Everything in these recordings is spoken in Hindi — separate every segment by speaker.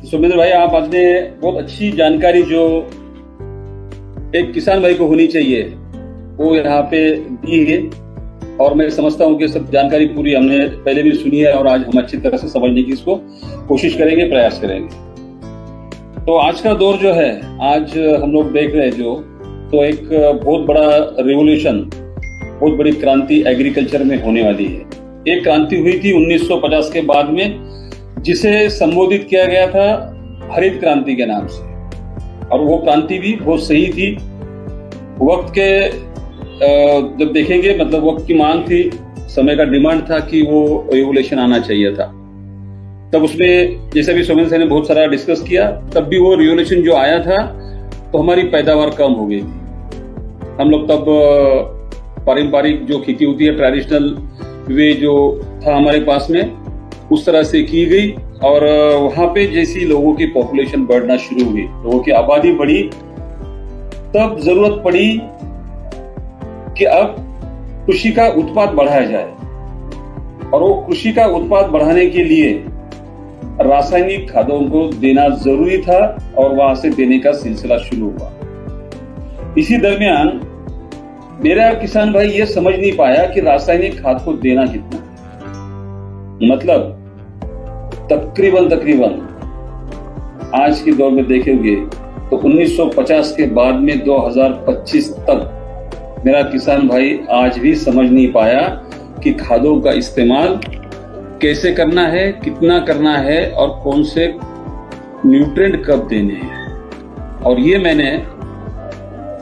Speaker 1: सुमेंद्र भाई, आप आज ने बहुत अच्छी जानकारी जो एक किसान भाई को होनी चाहिए वो यहाँ पे दी है, और मैं समझता हूँ कि सब जानकारी पूरी हमने पहले भी सुनी है और आज हम अच्छी तरह से समझने की इसको कोशिश करेंगे, प्रयास करेंगे। तो आज का दौर जो है, आज हम लोग देख रहे हैं जो, तो एक बहुत बड़ा रिवोल्यूशन, बहुत बड़ी क्रांति एग्रीकल्चर में होने वाली है। एक क्रांति हुई थी 1950 के बाद में, जिसे संबोधित किया गया था हरित क्रांति के नाम से, और वो क्रांति भी बहुत सही थी। वक्त के जब देखेंगे, मतलब वक्त की मांग थी, समय का डिमांड था कि वो रेवोल्यूशन आना चाहिए था। तब उसमें जैसे भी सोमेन सर ने बहुत सारा डिस्कस किया, तब भी वो रिवोल्यूशन जो आया था तो हमारी पैदावार कम हो गई थी। हम लोग तब पारंपरिक जो खेती होती है, ट्रेडिशनल वे जो था हमारे पास में, उस तरह से की गई, और वहां पे जैसी लोगों की पॉपुलेशन बढ़ना शुरू हुई, लोगों की आबादी बढ़ी, तब जरूरत पड़ी कि अब कृषि का उत्पाद बढ़ाया जाए। और वो कृषि का उत्पाद बढ़ाने के लिए रासायनिक खादों को देना जरूरी था, और वहां से देने का सिलसिला शुरू हुआ। इसी दरमियान मेरा किसान भाई ये समझ नहीं पाया कि रासायनिक खाद को देना कितना, मतलब तकरीबन आज के दौर में देखेंगे तो 1950 के बाद में 2025 तक मेरा किसान भाई आज भी समझ नहीं पाया कि खादों का इस्तेमाल कैसे करना है, कितना करना है, और कौन से न्यूट्रिएंट कब देने हैं। और ये मैंने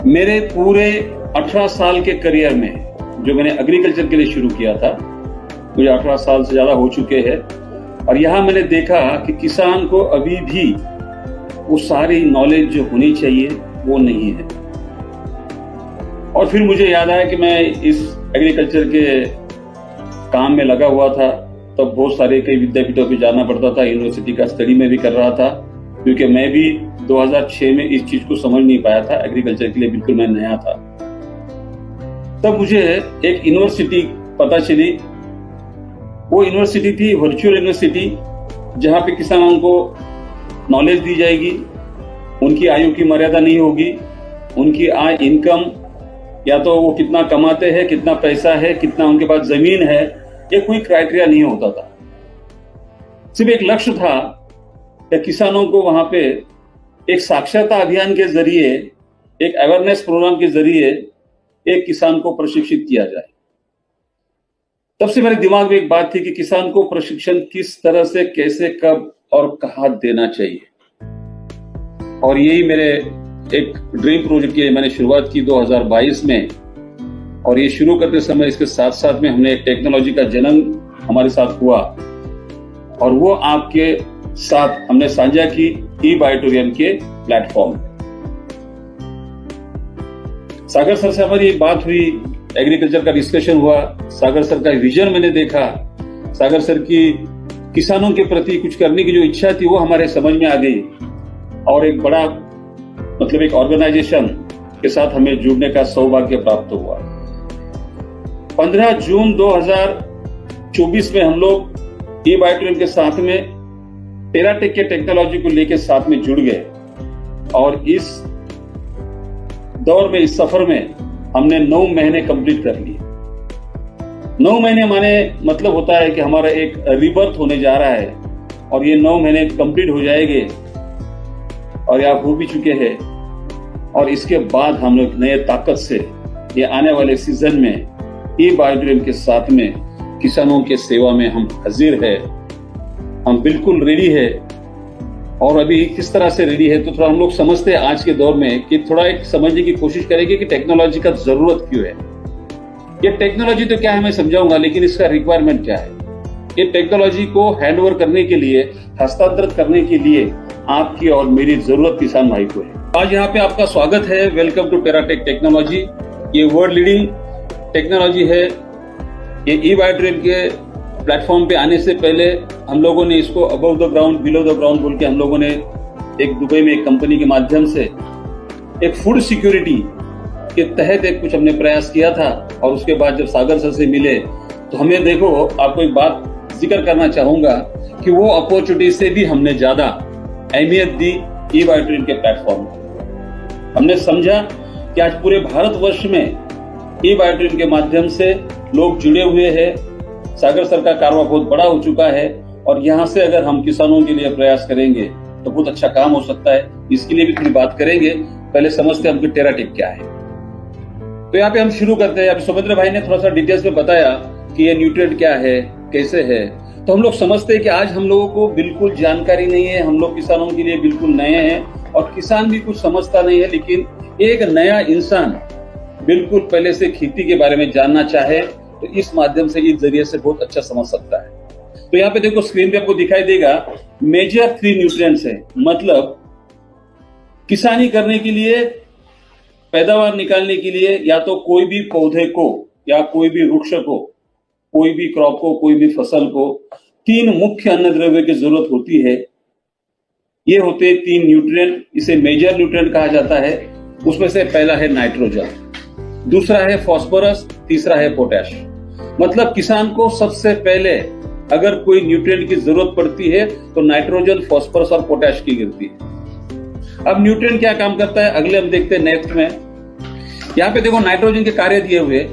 Speaker 1: मेरे पूरे 18 साल के करियर में, जो मैंने एग्रीकल्चर के लिए शुरू किया था, मुझे 18 साल से ज्यादा हो चुके हैं, और यहां मैंने देखा कि किसान को अभी भी वो सारी नॉलेज जो होनी चाहिए वो नहीं है। और फिर मुझे याद आया कि मैं इस एग्रीकल्चर के काम में लगा हुआ था, तब बहुत सारे कई विद्यापीठों पे जाना पड़ता था, यूनिवर्सिटी का स्टडी में भी कर रहा था, क्योंकि मैं भी 2006 में इस चीज को समझ नहीं पाया था। एग्रीकल्चर के लिए बिल्कुल मैं नया था। तब मुझे एक यूनिवर्सिटी पता चली। वो यूनिवर्सिटी थी वर्चुअल यूनिवर्सिटी, जहां पे किसानों को नॉलेज दी जाएगी, उनकी आयु की मर्यादा नहीं होगी, उनकी आय, इनकम, या तो वो कितना कमाते हैं, कितना पैसा है, कितना उनके पास जमीन है, ये कोई क्राइटेरिया नहीं होता था। सिर्फ एक लक्ष्य था कि किसानों को वहां पे एक साक्षरता अभियान के जरिए, एक अवेयरनेस प्रोग्राम के जरिए एक किसान को प्रशिक्षित किया जाए। तब से मेरे दिमाग में एक बात थी कि किसान को प्रशिक्षण किस तरह से, कैसे, कब और कहां देना चाहिए। और यही मेरे एक ड्रीम प्रोजेक्ट की मैंने शुरुआत की 2022 में। और ये शुरू करते समय इसके साथ साथ में हमने एक टेक्नोलॉजी का जन्म हमारे साथ हुआ, और वो आपके साथ हमने साझा की ई-बायोटोरियम के प्लेटफॉर्म। सागर सर से हमारी एक बात हुई, एग्रीकल्चर का डिस्कशन हुआ, सागर सर का विजन मैंने देखा, सागर सर की किसानों के प्रति कुछ करने की जो इच्छा थी वो हमारे समझ में आ गई, और एक बड़ा, मतलब एक ऑर्गेनाइजेशन के साथ हमें जुड़ने का सौभाग्य प्राप्त हुआ। 15 जून 2024 में हम लोग ई-बायोटोरियम के साथ में टेराटेक के टेक्नोलॉजी को लेकर साथ में जुड़ गए, और इस दौर में, इस सफर में हमने 9 महीने कंप्लीट कर लिए। 9 महीने माने मतलब होता है कि हमारा एक रीबर्थ होने जा रहा है, और ये 9 महीने कंप्लीट हो जाएंगे, और आप हो भी चुके हैं। और इसके बाद हम लोग नए ताकत से ये आने वाले सीजन में ई-बायोटोरियम के साथ में किसानों के सेवा में हम हाजिर है, हम बिल्कुल रेडी है। और अभी किस तरह से रेडी है, तो थोड़ा हम लोग समझते हैं आज के दौर में, कि थोड़ा एक समझने की कोशिश करेंगे कि टेक्नोलॉजी का जरूरत क्यों है। ये टेक्नोलॉजी तो क्या है मैं समझाऊंगा, लेकिन इसका रिक्वायरमेंट क्या है। ये टेक्नोलॉजी को हैंडओवर करने के लिए, हस्तांतरित करने के लिए आपकी और मेरी जरूरत किसान भाई को है। आज यहाँ पे आपका स्वागत है। Welcome to Teratech technology. ये वर्ल्ड लीडिंग टेक्नोलॉजी है। ये ई-बायोटोरियम के प्लेटफॉर्म पे आने से पहले हम लोगों ने इसको above the ground, below the ground बोल के हम लोगों ने एक दुबई में एक कंपनी के माध्यम से एक फूड सिक्योरिटी के तहत एक कुछ हमने प्रयास किया था। और उसके बाद जब सागर सर से मिले तो हमें, देखो, आपको एक बात जिक्र करना चाहूंगा कि वो अपॉर्चुनिटी से भी हमने ज्यादा अहमियत दी ई बायोट्रिन के प्लेटफॉर्म को। हमने समझा कि आज पूरे भारतवर्ष में ई बायोट्रिन के माध्यम से लोग जुड़े हुए हैं, सागर सर का कारवा बहुत बड़ा हो चुका है और यहाँ से अगर हम किसानों के लिए प्रयास करेंगे तो बहुत अच्छा काम हो सकता है। इसके लिए भी थोड़ी बात करेंगे, पहले समझते हैं हमको टेराटिक क्या है। तो यहाँ पे हम शुरू करते हैं। अभी सुमिंद्र भाई ने थोड़ा सा डिटेल्स में बताया कि ये न्यूट्रिएंट क्या है, कैसे है। तो हम लोग समझते हैं कि आज हम लोगों को बिल्कुल जानकारी नहीं है, हम लोग किसानों के लिए बिल्कुल नए हैं और किसान भी कुछ समझता नहीं है, लेकिन एक नया इंसान बिल्कुल पहले से खेती के बारे में जानना चाहे तो इस माध्यम से, इस जरिए से बहुत अच्छा समझ सकता है। तो यहाँ पे देखो, स्क्रीन पे आपको दिखाई देगा मेजर 3 न्यूट्रिएंट्स है। मतलब किसानी करने के लिए, पैदावार निकालने के लिए, या तो कोई भी पौधे को या कोई भी वृक्ष को, कोई भी क्रॉप को, कोई भी फसल को 3 मुख्य अन्न द्रव्य की जरूरत होती है। ये होते 3 न्यूट्रिएंट, इसे मेजर न्यूट्रिएंट कहा जाता है। उसमें से पहला है नाइट्रोजन, दूसरा है फास्फोरस, तीसरा है पोटैश। मतलब किसान को सबसे पहले अगर कोई न्यूट्रिएंट की जरूरत पड़ती है तो नाइट्रोजन, फास्फोरस और पोटैश की गिरती है। अब न्यूट्रिएंट क्या काम करता है, अगले हम देखते हैं नेक्स्ट में। यहाँ पे देखो नाइट्रोजन के कार्य दिए हुए।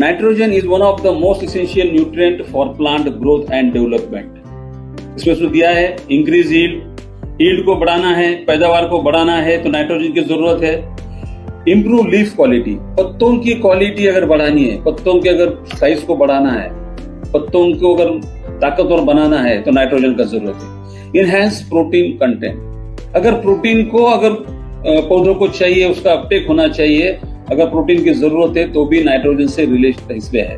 Speaker 1: Nitrogen is one of the most essential nutrient for plant growth and development. इसमें तो दिया है इंक्रीज यील्ड को बढ़ाना है, पैदावार को बढ़ाना है तो नाइट्रोजन की जरूरत है। इंप्रूव लीफ क्वालिटी, पत्तों की क्वालिटी अगर बढ़ानी है, पत्तों के अगर साइज को बढ़ाना है, पत्तों को अगर ताकतवर बनाना है तो नाइट्रोजन का जरूरत है। इनहैंस प्रोटीन कंटेंट, अगर प्रोटीन को अगर पौधों को चाहिए, उसका अपटेक होना चाहिए, अगर प्रोटीन की जरूरत है तो भी नाइट्रोजन से रिलेटेड इसमें है।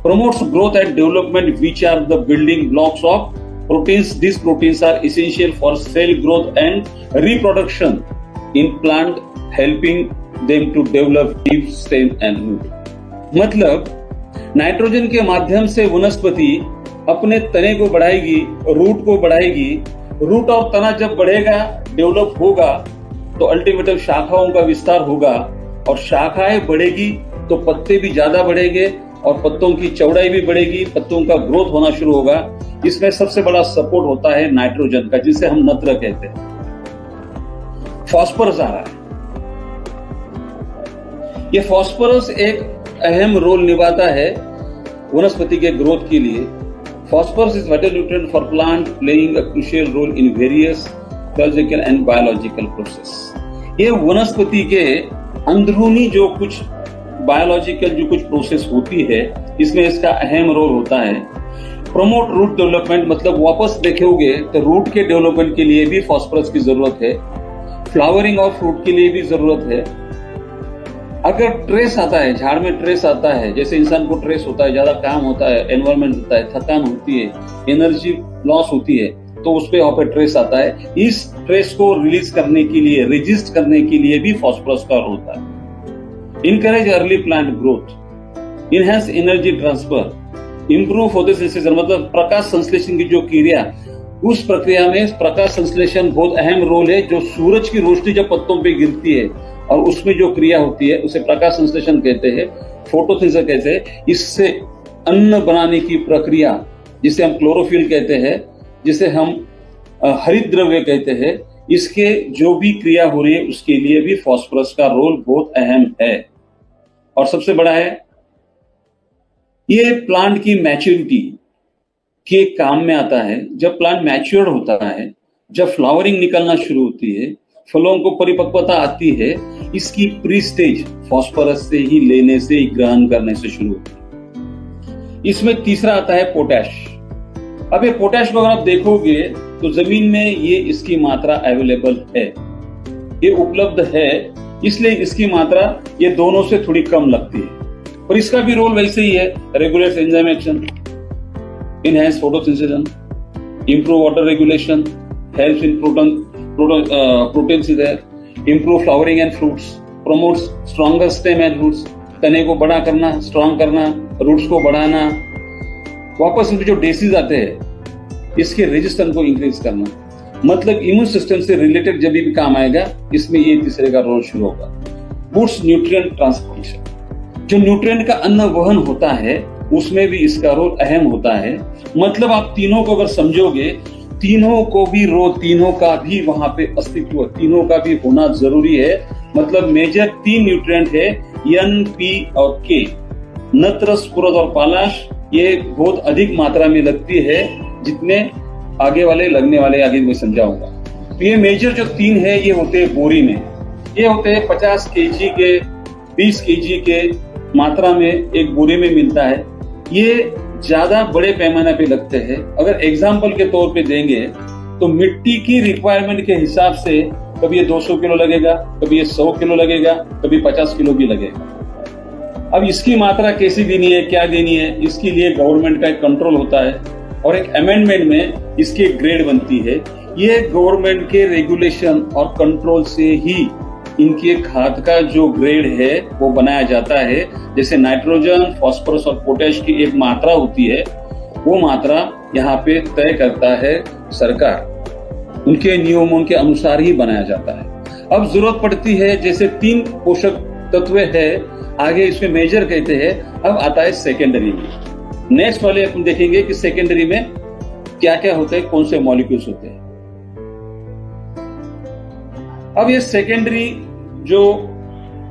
Speaker 1: Promotes growth and development which are the building blocks of proteins. This proteins are essential for cell growth and reproduction in plant, helping them to develop leaf, stem and root. मतलब नाइट्रोजन के माध्यम से वनस्पति अपने तने को बढ़ाएगी, रूट को बढ़ाएगी। रूट और तना जब बढ़ेगा, डेवलप होगा तो अल्टीमेटली शाखाओं का विस्तार होगा और शाखाएं बढ़ेगी तो पत्ते भी ज्यादा बढ़ेंगे और पत्तों की चौड़ाई भी बढ़ेगी, पत्तों का ग्रोथ होना शुरू होगा। इसमें सबसे बड़ा सपोर्ट होता है नाइट्रोजन का, जिसे हम नत्र कहते हैं। फास्फोरस आ रहा है। ये फास्फोरस एक अहम रोल निभाता है वनस्पति के ग्रोथ के लिए। Phosphorus is vital nutrient for plant, playing a crucial role in various physical and biological process. ये वनस्पति के अंदरूनी जो कुछ बायोलॉजिकल जो कुछ प्रोसेस होती है, इसमें इसका अहम रोल होता है। प्रमोट रूट डेवलपमेंट, मतलब वापस देखोगे तो रूट के डेवलपमेंट के लिए भी फास्फोरस की जरूरत है। फ्लावरिंग और फ्रूट के लिए भी जरूरत है। अगर ट्रेस आता है, झाड़ में ट्रेस आता है, जैसे इंसान को ट्रेस होता है, ज्यादा काम होता है, एनवायरमेंट होता है, थकान होती है, एनर्जी लॉस होती है, तो उस पे वहां पे ट्रेस आता है। इस ट्रेस को रिलीज करने के लिए, रेजिस्ट करने के लिए भी फास्फोरस का रोल होता है। Encourage early plant growth, enhance energy transfer, improve photosynthesis, मतलब प्रकाश संश्लेषण की जो क्रिया, उस प्रक्रिया में प्रकाश संश्लेषण बहुत अहम रोल है। जो सूरज की रोशनी जब पत्तों पे गिरती है और उसमें जो क्रिया होती है उसे प्रकाश संश्लेषण कहते हैं, फोटोसिंथेसिस कहते हैं। इससे अन्न बनाने की प्रक्रिया, जिसे हम क्लोरोफिल कहते हैं, जिसे हम हरित द्रव्य कहते हैं, इसके जो भी क्रिया हो रही है उसके लिए भी फास्फोरस का रोल बहुत अहम है। और सबसे बड़ा है, ये प्लांट की मैच्योरिटी के काम में आता है। जब प्लांट मैच्योर होता है, जब फ्लावरिंग निकलना शुरू होती है, फलों को परिपक्वता आती है, इसकी प्री स्टेज फास्फोरस से ही लेने से ही ग्रहण करने से शुरू होती है। इसमें तीसरा आता है पोटैश। अब ये पोटैश को अगर आप देखोगे तो जमीन में ये इसकी मात्रा अवेलेबल है, ये उपलब्ध है, इसलिए इसकी मात्रा ये दोनों से थोड़ी कम लगती है। और इसका भी रोल वैसे ही है, regulates enzyme action, enhance photosynthesis, improve water regulation, helps in protein improve flowering and fruits, promotes stronger stem and roots, तने को बड़ा करना, स्ट्रॉन्ग करना, रूट्स को बढ़ाना। वापस इनके जो डिसीज आते हैं, इसके रेजिस्टेंस को इंक्रीज करना, मतलब इम्यून सिस्टम से रिलेटेड जब भी काम आएगा, इसमें ये तीसरे का रोल शुरू होगा। बूस्ट न्यूट्रिएंट ट्रांसपोर्टेशन, जो न्यूट्रिएंट का अन्न वहन होता है उसमें भी इसका रोल अहम होता है। मतलब आप तीनों को अगर समझोगे तीनों को भी तीनों का भी वहां पे अस्तित्व, तीनों का भी होना जरूरी है। मतलब मेजर 3 न्यूट्रिएंट है, एन, पी और के। नत्र, स्फुरद और पालाश ये बहुत अधिक मात्रा में लगती है, जितने आगे वाले लगने वाले आगे मैं समझाऊंगा। तो ये मेजर जो 3 है ये होते हैं बोरी में, ये होते हैं 50 केजी के, 20 केजी के मात्रा में एक बोरे में मिलता है। ये ज्यादा बड़े पैमाने पे लगते हैं। अगर एग्जाम्पल के तौर पे देंगे तो मिट्टी की रिक्वायरमेंट के हिसाब से कभी ये 200 किलो लगेगा, कभी ये 100 किलो लगेगा, कभी 50 किलो भी लगेगा। अब इसकी मात्रा कैसी देनी है, क्या देनी है, इसके लिए गवर्नमेंट का एक कंट्रोल होता है और एक अमेंडमेंट में इसकी एक ग्रेड बनती है। ये गवर्नमेंट के रेगुलेशन और कंट्रोल से ही इनके खाद का जो ग्रेड है वो बनाया जाता है। जैसे नाइट्रोजन, फास्फोरस और पोटेश की एक मात्रा होती है, वो मात्रा यहाँ पे तय करता है सरकार, उनके नियमों के अनुसार ही बनाया जाता है। अब जरूरत पड़ती है, जैसे 3 पोषक तत्व है, आगे इसमें मेजर कहते हैं। अब आता है सेकेंडरी में। नेक्स्ट वाले अपन देखेंगे कि सेकेंडरी में क्या क्या होता है, कौन से मॉलिक्यूल्स होते हैं। अब ये सेकेंडरी जो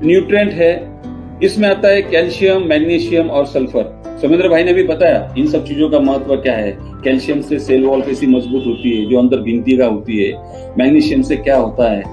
Speaker 1: न्यूट्रिएंट है, इसमें आता है कैल्शियम, मैग्नीशियम और सल्फर। सौमेंद्र भाई ने भी बताया इन सब चीजों का महत्व क्या है। कैल्शियम से सेल वॉल कैसी मजबूत होती है, जो अंदर भित्ति होती है। मैग्नीशियम से क्या होता है,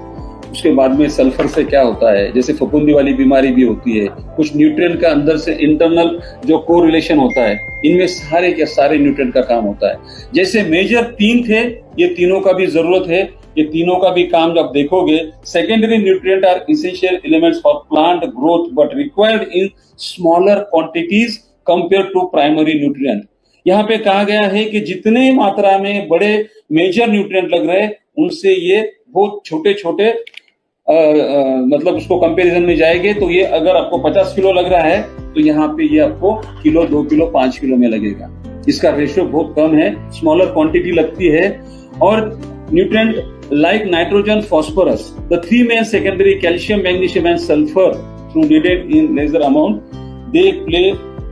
Speaker 1: उसके बाद में सल्फर से क्या होता है, जैसे फफूंदी वाली बीमारी भी होती है। कुछ न्यूट्रिएंट का अंदर से इंटरनल जो कोरिलेशन होता है, इनमें सारे के सारे न्यूट्रिएंट का काम होता है। जैसे मेजर 3 थे, ये तीनों का भी जरूरत है, ये तीनों का भी काम जब देखोगे। Secondary nutrient are essential elements for plant growth but required in smaller quantities compare to primary nutrient. यहाँ पे कहा गया है कि जितने मात्रा में बड़े मेजर न्यूट्रिएंट लग रहे हैं, उनसे ये बहुत छोटे छोटे मतलब उसको कंपैरिजन में जाएंगे। तो ये अगर आपको 50 किलो लग रहा है, तो यहाँ पे ये आपको किलो, 2 किलो, 5 किलो में लगेगा। इसका रेशियो बहुत कम है, स्मॉलर क्वांटिटी लगती है। और nutrient like nitrogen, phosphorus, the 3 main secondary calcium, magnesium and sulfur through needed in lesser amount, they play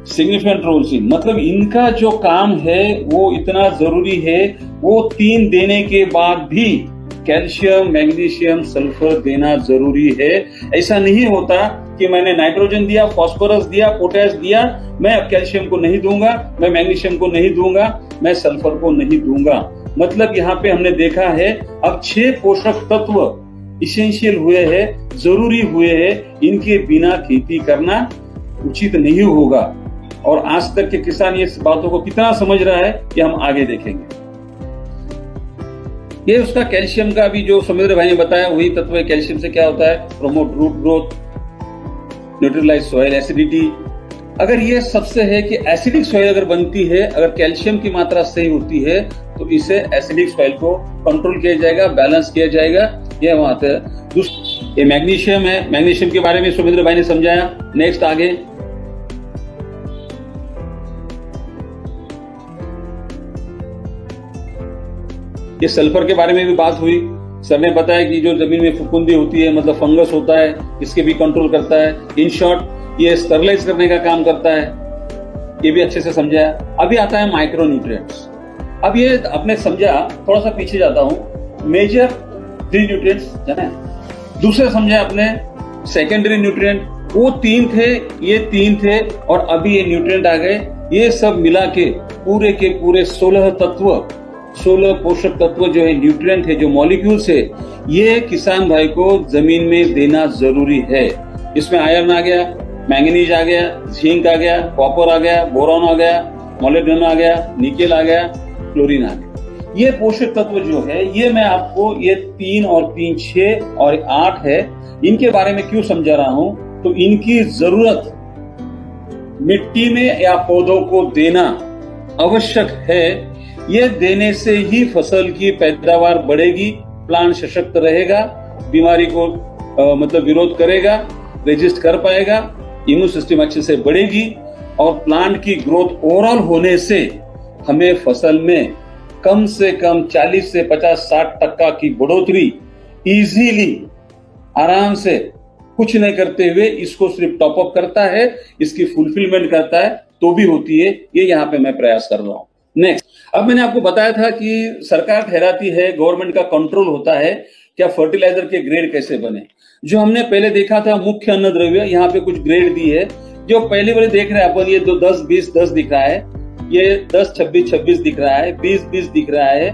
Speaker 1: significant roles in, मतलब इनका जो काम है वो इतना जरूरी है। वो 3 देने के बाद भी कैल्शियम, मैग्नीशियम, सल्फर देना जरूरी है। ऐसा नहीं होता कि मैंने नाइट्रोजन दिया, फास्फोरस दिया, पोटेश दिया, मैं अब कैल्शियम को नहीं दूंगा, मैं मैग्नीशियम को नहीं दूंगा, मैं सल्फर को नहीं दूंगा। मतलब यहाँ पे हमने देखा है अब 6 पोषक तत्व इसेंशियल हुए हैं, जरूरी हुए हैं। इनके बिना खेती करना उचित नहीं होगा। और आज तक के किसान ये बातों को कितना समझ रहा है कि हम आगे देखेंगे। ये उसका कैल्शियम का भी जो सौमेंद्र भाई ने बताया वही तत्व है। कैल्शियम से क्या होता है, promote root growth, neutralize soil acidity. अगर ये सबसे है कि एसिडिक सॉइल अगर बनती है, अगर कैल्शियम की मात्रा सही होती है, तो इसे एसिडिक सॉइल को कंट्रोल किया जाएगा, बैलेंस किया जाएगा। ये बात है। ये मैग्नीशियम है, मैग्नीशियम के बारे में सौमेंद्र भाई ने समझाया। नेक्स्ट आगे ये सल्फर के बारे में भी बात हुई। सर ने बताया कि जो जमीन में फफूंदी होती है, मतलब फंगस होता है, इसके भी कंट्रोल करता है। इन शॉर्ट ये स्टरलाइज करने का काम करता है। ये भी अच्छे से समझाया। अभी आता है माइक्रो न्यूट्रिएंट्स। अब ये आपने समझा, थोड़ा सा पीछे जाता हूं। मेजर 3 न्यूट्रिएंट्स जाने, दूसरे समझा आपने सेकेंडरी न्यूट्रिएंट, वो 3 थे, ये 3 थे, और अभी ये न्यूट्रिएंट आ गए। ये सब मिला के पूरे 16 तत्व, 16 पोषक तत्व जो है, न्यूट्रिएंट है, जो मॉलिक्यूल्स है, ये किसान भाई को जमीन में देना जरूरी है। इसमें आयरन आ गया, मैंगनीज आ गया, जिंक आ गया, कॉपर आ गया, बोरॉन आ गया, मोलिब्डेनम आ गया, निकेल आ गया, क्लोरीन आ गया। ये पोषक तत्व जो है, ये मैं आपको ये 3 और 3 6 और 8 है, इनके बारे में क्यों समझा रहा हूं, तो इनकी जरूरत मिट्टी में या पौधों को देना आवश्यक है। ये देने से ही फसल की पैदावार बढ़ेगी, प्लांट सशक्त रहेगा, बीमारी को मतलब विरोध करेगा, रेजिस्ट कर पाएगा, इम्यून सिस्टम अच्छे से बढ़ेगी, और प्लांट की ग्रोथ ओवरऑल होने से हमें फसल में कम से कम 40 से 50-60% की बढ़ोतरी इजीली, आराम से, कुछ नहीं करते हुए, इसको सिर्फ टॉप अप करता है, इसकी फुलफिलमेंट करता है, तो भी होती है। ये यहाँ पे मैं प्रयास कर रहा हूं। नेक्स्ट अब मैंने आपको बताया था कि सरकार ठहराती है, गवर्नमेंट का कंट्रोल होता है क्या फर्टिलाइजर के ग्रेड कैसे बने। जो हमने पहले देखा था मुख्य अन्न द्रव्य, यहाँ पे कुछ ग्रेड दी है। जो पहले वाले देख रहे हैं अपन, ये 10 20 10 दिख रहा है, ये 10 26 26 दिख रहा है, 20 20 दिख रहा है,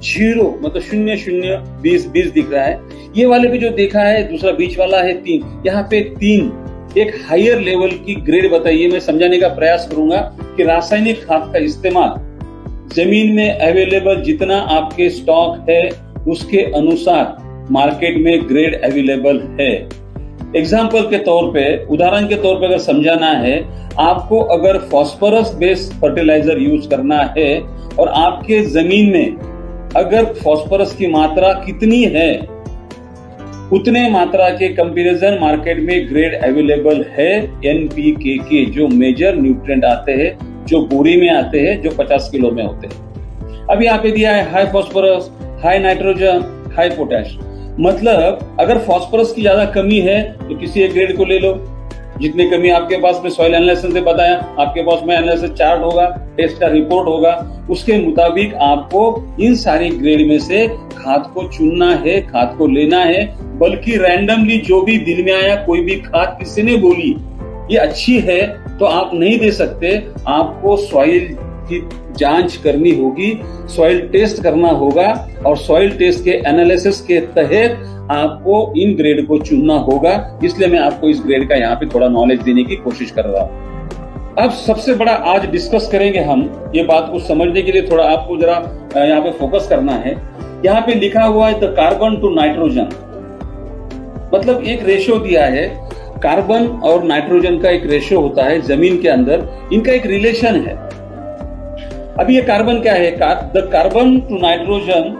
Speaker 1: 0 मतलब 0 0 20 20 दिख रहा है। ये वाले भी जो देखा है, दूसरा बीच वाला है 3, यहाँ पे 3 एक हायर लेवल की ग्रेड बताइए। मैं समझाने का प्रयास करूंगा कि रासायनिक खाद का इस्तेमाल जमीन में अवेलेबल जितना आपके स्टॉक है उसके अनुसार मार्केट में ग्रेड अवेलेबल है। एग्जाम्पल के तौर पे, उदाहरण के तौर पे अगर समझाना है, आपको अगर फॉस्फोरस बेस्ड फर्टिलाइजर यूज करना है और आपके जमीन में अगर फॉस्फोरस की मात्रा कितनी है, उतने मात्रा के कंपैरिजन मार्केट में ग्रेड अवेलेबल है एनपीके के, जो मेजर न्यूट्रिएंट आते हैं, जो बोरी में आते हैं, जो 50 किलो में होते हैं। अब यहाँ पे दिया है high phosphorus, high nitrogen, high potash. मतलब अगर फॉस्फोरस की ज्यादा कमी है तो किसी एक ग्रेड को ले लो। जितनी कमी आपके पास में सॉइल एनालिसिस से बताया, आपके पास में एनालिसिस चार्ट होगा, टेस्ट का रिपोर्ट होगा, उसके मुताबिक आपको इन सारी ग्रेड में से खाद को चुनना है, खाद को लेना है। बल्कि रैंडमली जो भी दिल में आया, कोई भी खाद किसी ने बोली ये अच्छी है तो आप नहीं दे सकते। आपको सॉइल की जांच करनी होगी, सॉइल टेस्ट करना होगा और सॉइल टेस्ट के एनालिसिस के तहत आपको इन ग्रेड को चुनना होगा। इसलिए मैं आपको इस ग्रेड का यहाँ पे थोड़ा नॉलेज देने की कोशिश कर रहा हूँ। अब सबसे बड़ा आज डिस्कस करेंगे हम, ये बात को समझने के लिए थोड़ा आपको जरा यहाँ पे फोकस करना है। यहाँ पे लिखा हुआ है द कार्बन टू नाइट्रोजन, मतलब एक रेशो दिया है, कार्बन और नाइट्रोजन का एक रेशो होता है जमीन के अंदर, इनका एक रिलेशन है। अभी ये कार्बन क्या है, the carbon to nitrogen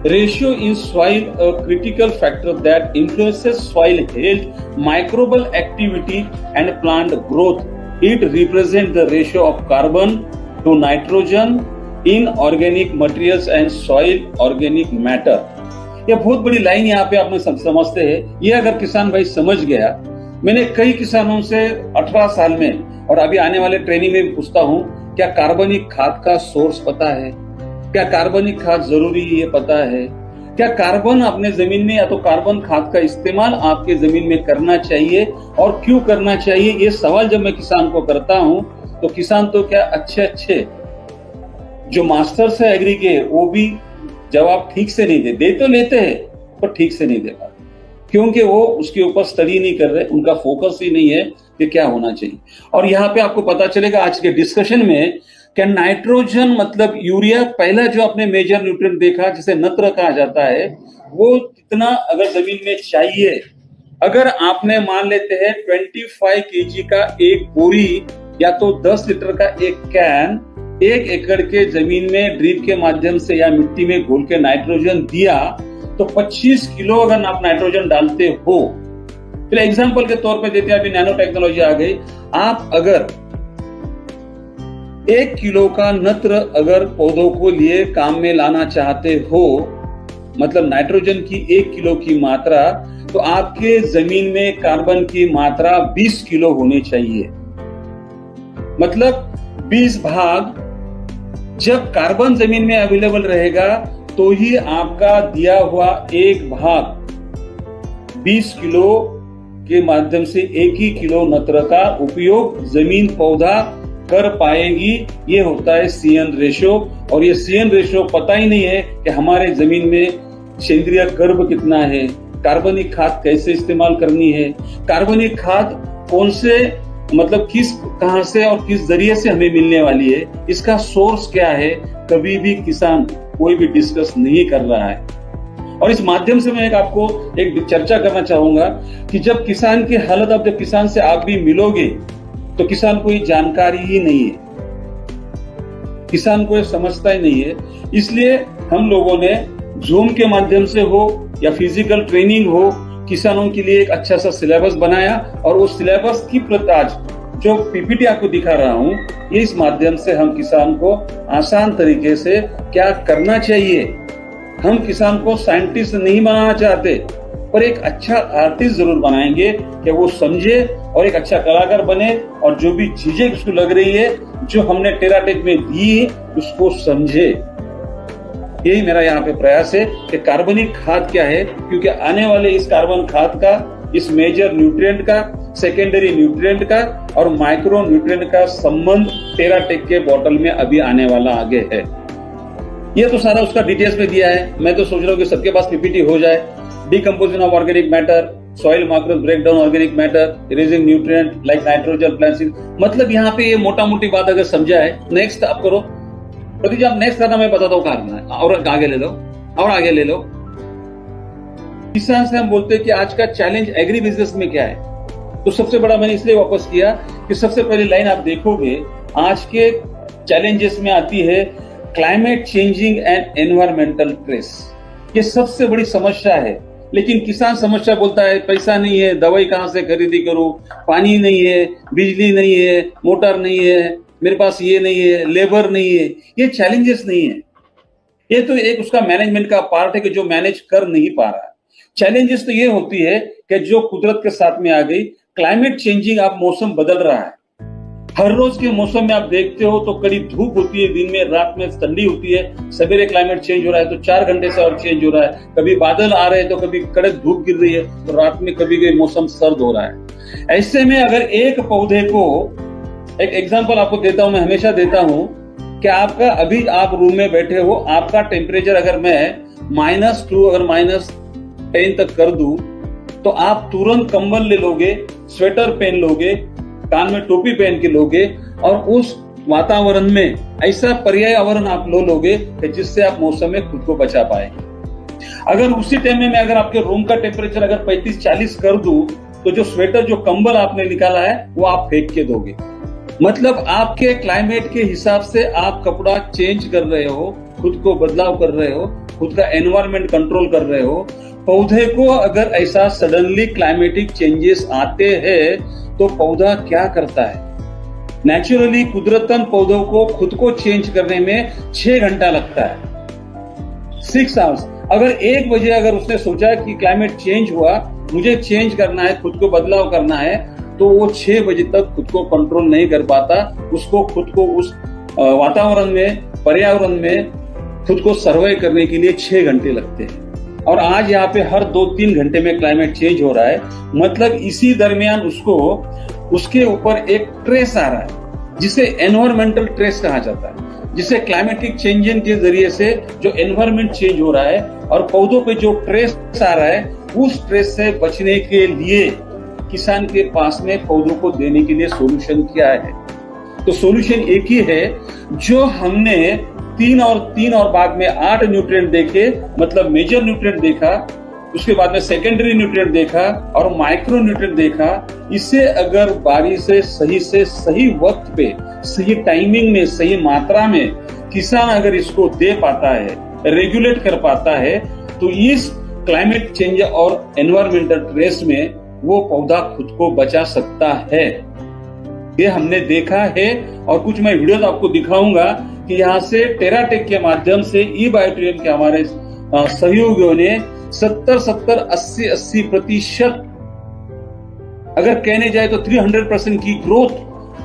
Speaker 1: ratio in soil a critical factor that influences soil health, microbial activity and plant growth. It represents the ratio of carbon to nitrogen in organic materials and soil organic matter. ये बहुत बड़ी लाइन यहाँ पे आपने समझते हैं। ये अगर किसान भाई समझ गया, मैंने कई किसानों से 18 साल में और अभी आने वाले ट्रेनिंग में भी पूछता हूँ, क्या कार्बनिक खाद का सोर्स पता है, क्या कार्बनिक खाद जरूरी है ये पता है, क्या कार्बन अपने जमीन में या तो कार्बन खाद का इस्तेमाल आपके जमीन में करना चाहिए और क्यों करना चाहिए। ये सवाल जब मैं किसान को करता हूं तो किसान तो क्या अच्छे जो मास्टर्स है एग्री के, वो भी जवाब ठीक से नहीं दे तो लेते हैं पर ठीक से नहीं दे पाते, क्योंकि वो उसके ऊपर स्टडी नहीं कर रहे, उनका फोकस ही नहीं है कि क्या होना चाहिए। और यहाँ पे आपको पता चलेगा आज के डिस्कशन में क्या नाइट्रोजन मतलब यूरिया, पहला जो आपने मेजर न्यूट्रिएंट देखा जिसे नत्र कहा जाता है, वो कितना अगर जमीन में चाहिए, अगर आपने मान लेते हैं 25 केजी का एक बोरी या तो 10 लीटर का एक कैन 1 एकड़ के जमीन में ड्रिप के माध्यम से या मिट्टी में घोल के नाइट्रोजन दिया तो 25 किलो अगर आप नाइट्रोजन डालते हो। फिर एग्जाम्पल के तौर पे देते हैं, अभी नैनो टेक्नोलॉजी आ गई, आप अगर 1 किलो का नत्र अगर पौधों को लिए काम में लाना चाहते हो, मतलब नाइट्रोजन की 1 किलो की मात्रा, तो आपके जमीन में कार्बन की मात्रा 20 किलो होनी चाहिए। मतलब 20 भाग जब कार्बन जमीन में अवेलेबल रहेगा तो ही आपका दिया हुआ 1 भाग 20 किलो के माध्यम से 1 ही किलो नत्र का उपयोग जमीन पौधा कर पाएगी। ये होता है CN रेशो। और ये CN रेशो पता ही नहीं है कि हमारे जमीन में सेंद्रीय गर्भ कितना है, कार्बनिक खाद कैसे इस्तेमाल करनी है, कार्बनिक खाद कौन से मतलब कहां से और किस जरिए से हमें मिलने वाली है, इसका सोर्स क्या है, कभी भी किसान कोई भी डिस्कस नहीं कर रहा है। और इस माध्यम से मैं आपको एक चर्चा करना चाहूंगा कि जब किसान की हालत, अब जब किसान से आप भी मिलोगे तो किसान को ये जानकारी ही नहीं है, किसान को ये समझता ही नहीं है। इसलिए हम लोगों ने जूम के माध्यम से हो या फिजिकल ट्रेनिंग हो, किसानों के लिए एक अच्छा सा सिलेबस बनाया और उस सिलेबस की आज जो पीपीटी आपको दिखा रहा हूं, ये इस माध्यम से हम किसान को आसान तरीके से क्या करना चाहिए। हम किसान को साइंटिस्ट नहीं बनाना चाहते, पर एक अच्छा आर्टिस्ट जरूर बनाएंगे कि वो समझे और एक अच्छा कलाकार बने और जो भी चीजें उसको लग रही है जो हमने टेराटेक में दी उसको समझे। यही मेरा यहाँ पे प्रयास है कि कार्बनिक खाद क्या है, क्योंकि आने वाले इस कार्बन खाद का, इस मेजर न्यूट्रिएंट का, सेकेंडरी न्यूट्रिएंट का और माइक्रो न्यूट्रिएंट का संबंध टेराटेक के बॉटल में अभी आने वाला आगे है। ये तो सारा उसका डिटेल्स में दिया है। मैं तो सोच रहा हूँ कि सबके पास पीपीटी हो जाए। Decomposition of organic matter, soil micros break down organic matter, releasing nutrient like nitrogen, plant, मतलब यहाँ पे ये मोटा मोटी बात अगर समझा है। नेक्स्ट आप करो प्रतीक जी, आप नेक्स्ट करना, मैं बताता हूँ कहाँ करना है। और आगे ले लो, और आगे ले लो। किसान से हम बोलते हैं कि आज का चैलेंज एग्री बिजनेस में क्या है, तो सबसे बड़ा मैंने इसलिए वापस किया कि सबसे पहली लाइन आप देखोगे आज के चैलेंजेस में आती है climate changing and environmental stress. ये सबसे बड़ी समस्या है। लेकिन किसान समस्या बोलता है पैसा नहीं है, दवाई कहां से खरीदी करूं, पानी नहीं है, बिजली नहीं है, मोटर नहीं है, मेरे पास ये नहीं है, लेबर नहीं है। ये चैलेंजेस नहीं है, ये तो एक उसका मैनेजमेंट का पार्ट है कि जो मैनेज कर नहीं पा रहा है। चैलेंजेस तो ये होती है कि जो कुदरत के साथ में आ गई, क्लाइमेट चेंजिंग, आप मौसम बदल रहा है। हर रोज के मौसम में आप देखते हो तो कड़ी धूप होती है, दिन में, रात में ठंडी होती है, सवेरे क्लाइमेट चेंज हो रहा है तो 4 घंटे से और चेंज हो रहा है, कभी बादल आ रहे हैं तो कभी कड़क धूप गिर रही है, तो रात में कभी मौसम सर्द हो रहा है। ऐसे में अगर एक पौधे को, एक एग्जांपल आपको देता हूं, मैं हमेशा देता हूं कि आपका अभी आप रूम में बैठे हो, आपका टेम्परेचर अगर मैं -2 अगर -10 तक कर दूं तो आप तुरंत कंबल ले लोगे, स्वेटर पहन लोगे, कान में टोपी पहन के लोगे और उस वातावरण में ऐसा पर्यावरण आप लोगे कि जिससे आप मौसम में खुद को बचा पाएंगे। अगर उसी टाइम में मैं अगर आपके रूम का टेम्परेचर अगर 35-40 कर दूं तो जो स्वेटर, जो कंबल आपने निकाला है वो आप फेंक के दोगे। मतलब आपके क्लाइमेट के हिसाब से आप कपड़ा चेंज कर रहे हो, खुद को बदलाव कर रहे हो, खुद का एनवायरमेंट कंट्रोल कर रहे हो। पौधे को अगर ऐसा सडनली क्लाइमेटिक चेंजेस आते हैं तो पौधा क्या करता है? नेचुरली कुदरतन पौधों को खुद को चेंज करने में 6 घंटा लगता है, 6 आवर्स। अगर 1 बजे अगर उसने सोचा कि क्लाइमेट चेंज हुआ, मुझे चेंज करना है, खुद को बदलाव करना है, तो वो 6 बजे तक खुद को कंट्रोल नहीं कर पाता। उसको खुद को उस वातावरण में, पर्यावरण में खुद को सर्वाइव करने के लिए 6 घंटे लगते हैं। और आज यहाँ पे हर 2-3 घंटे में क्लाइमेट चेंज हो रहा है। मतलब इसी दरमियान उसको, उसके ऊपर एक ट्रेस आ रहा है जिसे एनवायरमेंटल ट्रेस कहा जाता है, जिसे क्लाइमेटिक चेंजिंग के जरिए से जो एनवायरमेंट चेंज हो रहा है और पौधों पे जो ट्रेस आ रहा है, उस ट्रेस से बचने के लिए किसान के पास में पौधों को देने के लिए सॉल्यूशन क्या है? तो सॉल्यूशन एक ही है, जो हमने 3 और बाद में 8 न्यूट्रिएंट देखे, मतलब मेजर न्यूट्रिएंट देखा, उसके बाद में सेकेंडरी न्यूट्रिएंट देखा और माइक्रो न्यूट्रिएंट देखा। इसे अगर बारी से सही वक्त पे, सही टाइमिंग में, सही मात्रा में किसान अगर इसको दे पाता है, रेगुलेट कर पाता है, तो इस क्लाइमेट चेंज और एनवायरमेंटल स्ट्रेस में वो पौधा खुद को बचा सकता है। ये हमने देखा है। और कुछ मैं वीडियो आपको दिखाऊंगा कि यहाँ से टेराटेक के माध्यम से ई-बायोटेरियम के हमारे सहयोगियों ने 70-80% अगर कहने जाए तो 300% की ग्रोथ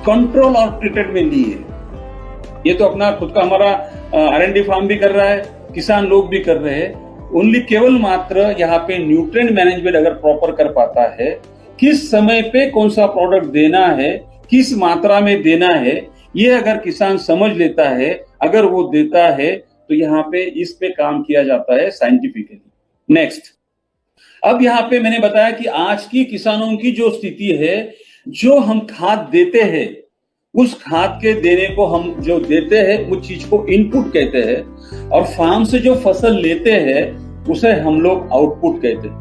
Speaker 1: कंट्रोल और ट्रीटेड में ली है। ये तो अपना खुद का हमारा R&D फार्म भी कर रहा है, किसान लोग भी कर रहे हैं। ओनली केवल मात्र यहाँ पे न्यूट्रिएंट मैनेजमेंट अगर प्रॉपर कर पाता है, किस समय पे कौन सा प्रोडक्ट देना है, किस मात्रा में देना है, ये अगर किसान समझ लेता है, अगर वो देता है, तो यहाँ पे इस पे काम किया जाता है साइंटिफिकली। नेक्स्ट, अब यहाँ पे मैंने बताया कि आज की किसानों की जो स्थिति है, जो हम खाद देते हैं, उस खाद के देने को हम जो देते हैं उस चीज को इनपुट कहते हैं, और फार्म से जो फसल लेते हैं उसे हम लोग आउटपुट कहते हैं।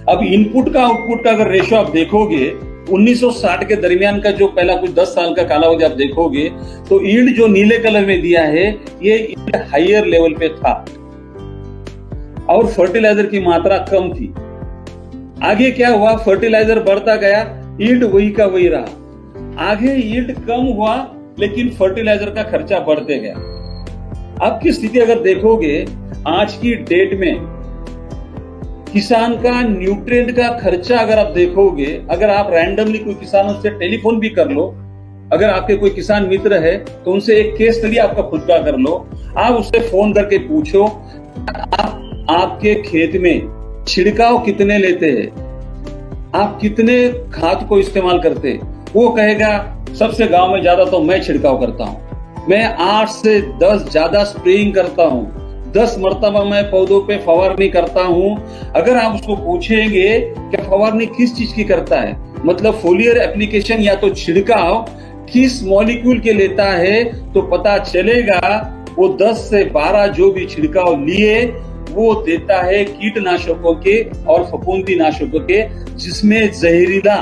Speaker 1: अब इनपुट का आउटपुट का अगर रेशो आप देखोगे, 1960 के दरमियान का जो पहला कुछ 10 साल का कालावधि आप देखोगे, तो यील्ड जो नीले कलर में दिया है, ये यील्ड हायर लेवल पे था और फर्टिलाइजर की मात्रा कम थी। आगे क्या हुआ, फर्टिलाइजर बढ़ता गया, यील्ड वही का वही रहा। आगे यील्ड कम हुआ लेकिन फर्टिलाइजर का खर्चा बढ़ते गया। अब की स्थिति अगर देखोगे, आज की डेट में किसान का न्यूट्रिएंट का खर्चा अगर आप देखोगे, अगर आप रैंडमली कोई किसानों से टेलीफोन भी कर लो, अगर आपके कोई किसान मित्र है तो उनसे एक केस स्टडी आपका खुद का कर लो। आप उससे फोन करके पूछो आपके खेत में छिड़काव कितने लेते हैं, आप कितने खाद को इस्तेमाल करते हैं। वो कहेगा सबसे गांव में ज्यादा तो मैं छिड़काव करता हूं, मैं 8 से 10 ज्यादा स्प्रेइंग करता हूं, 10 मरतबा मैं पौधों पे फवारनी करता हूं। अगर आप उसको पूछेंगे कि फवारनी किस चीज की करता है, मतलब फोलियर एप्लीकेशन या तो छिड़काव किस मॉलिक्यूल के लेता है, तो पता चलेगा वो 10 से 12 जो भी छिड़काव लिए वो देता है कीटनाशकों के और फफूंदी नाशकों के, जिसमें जहरीला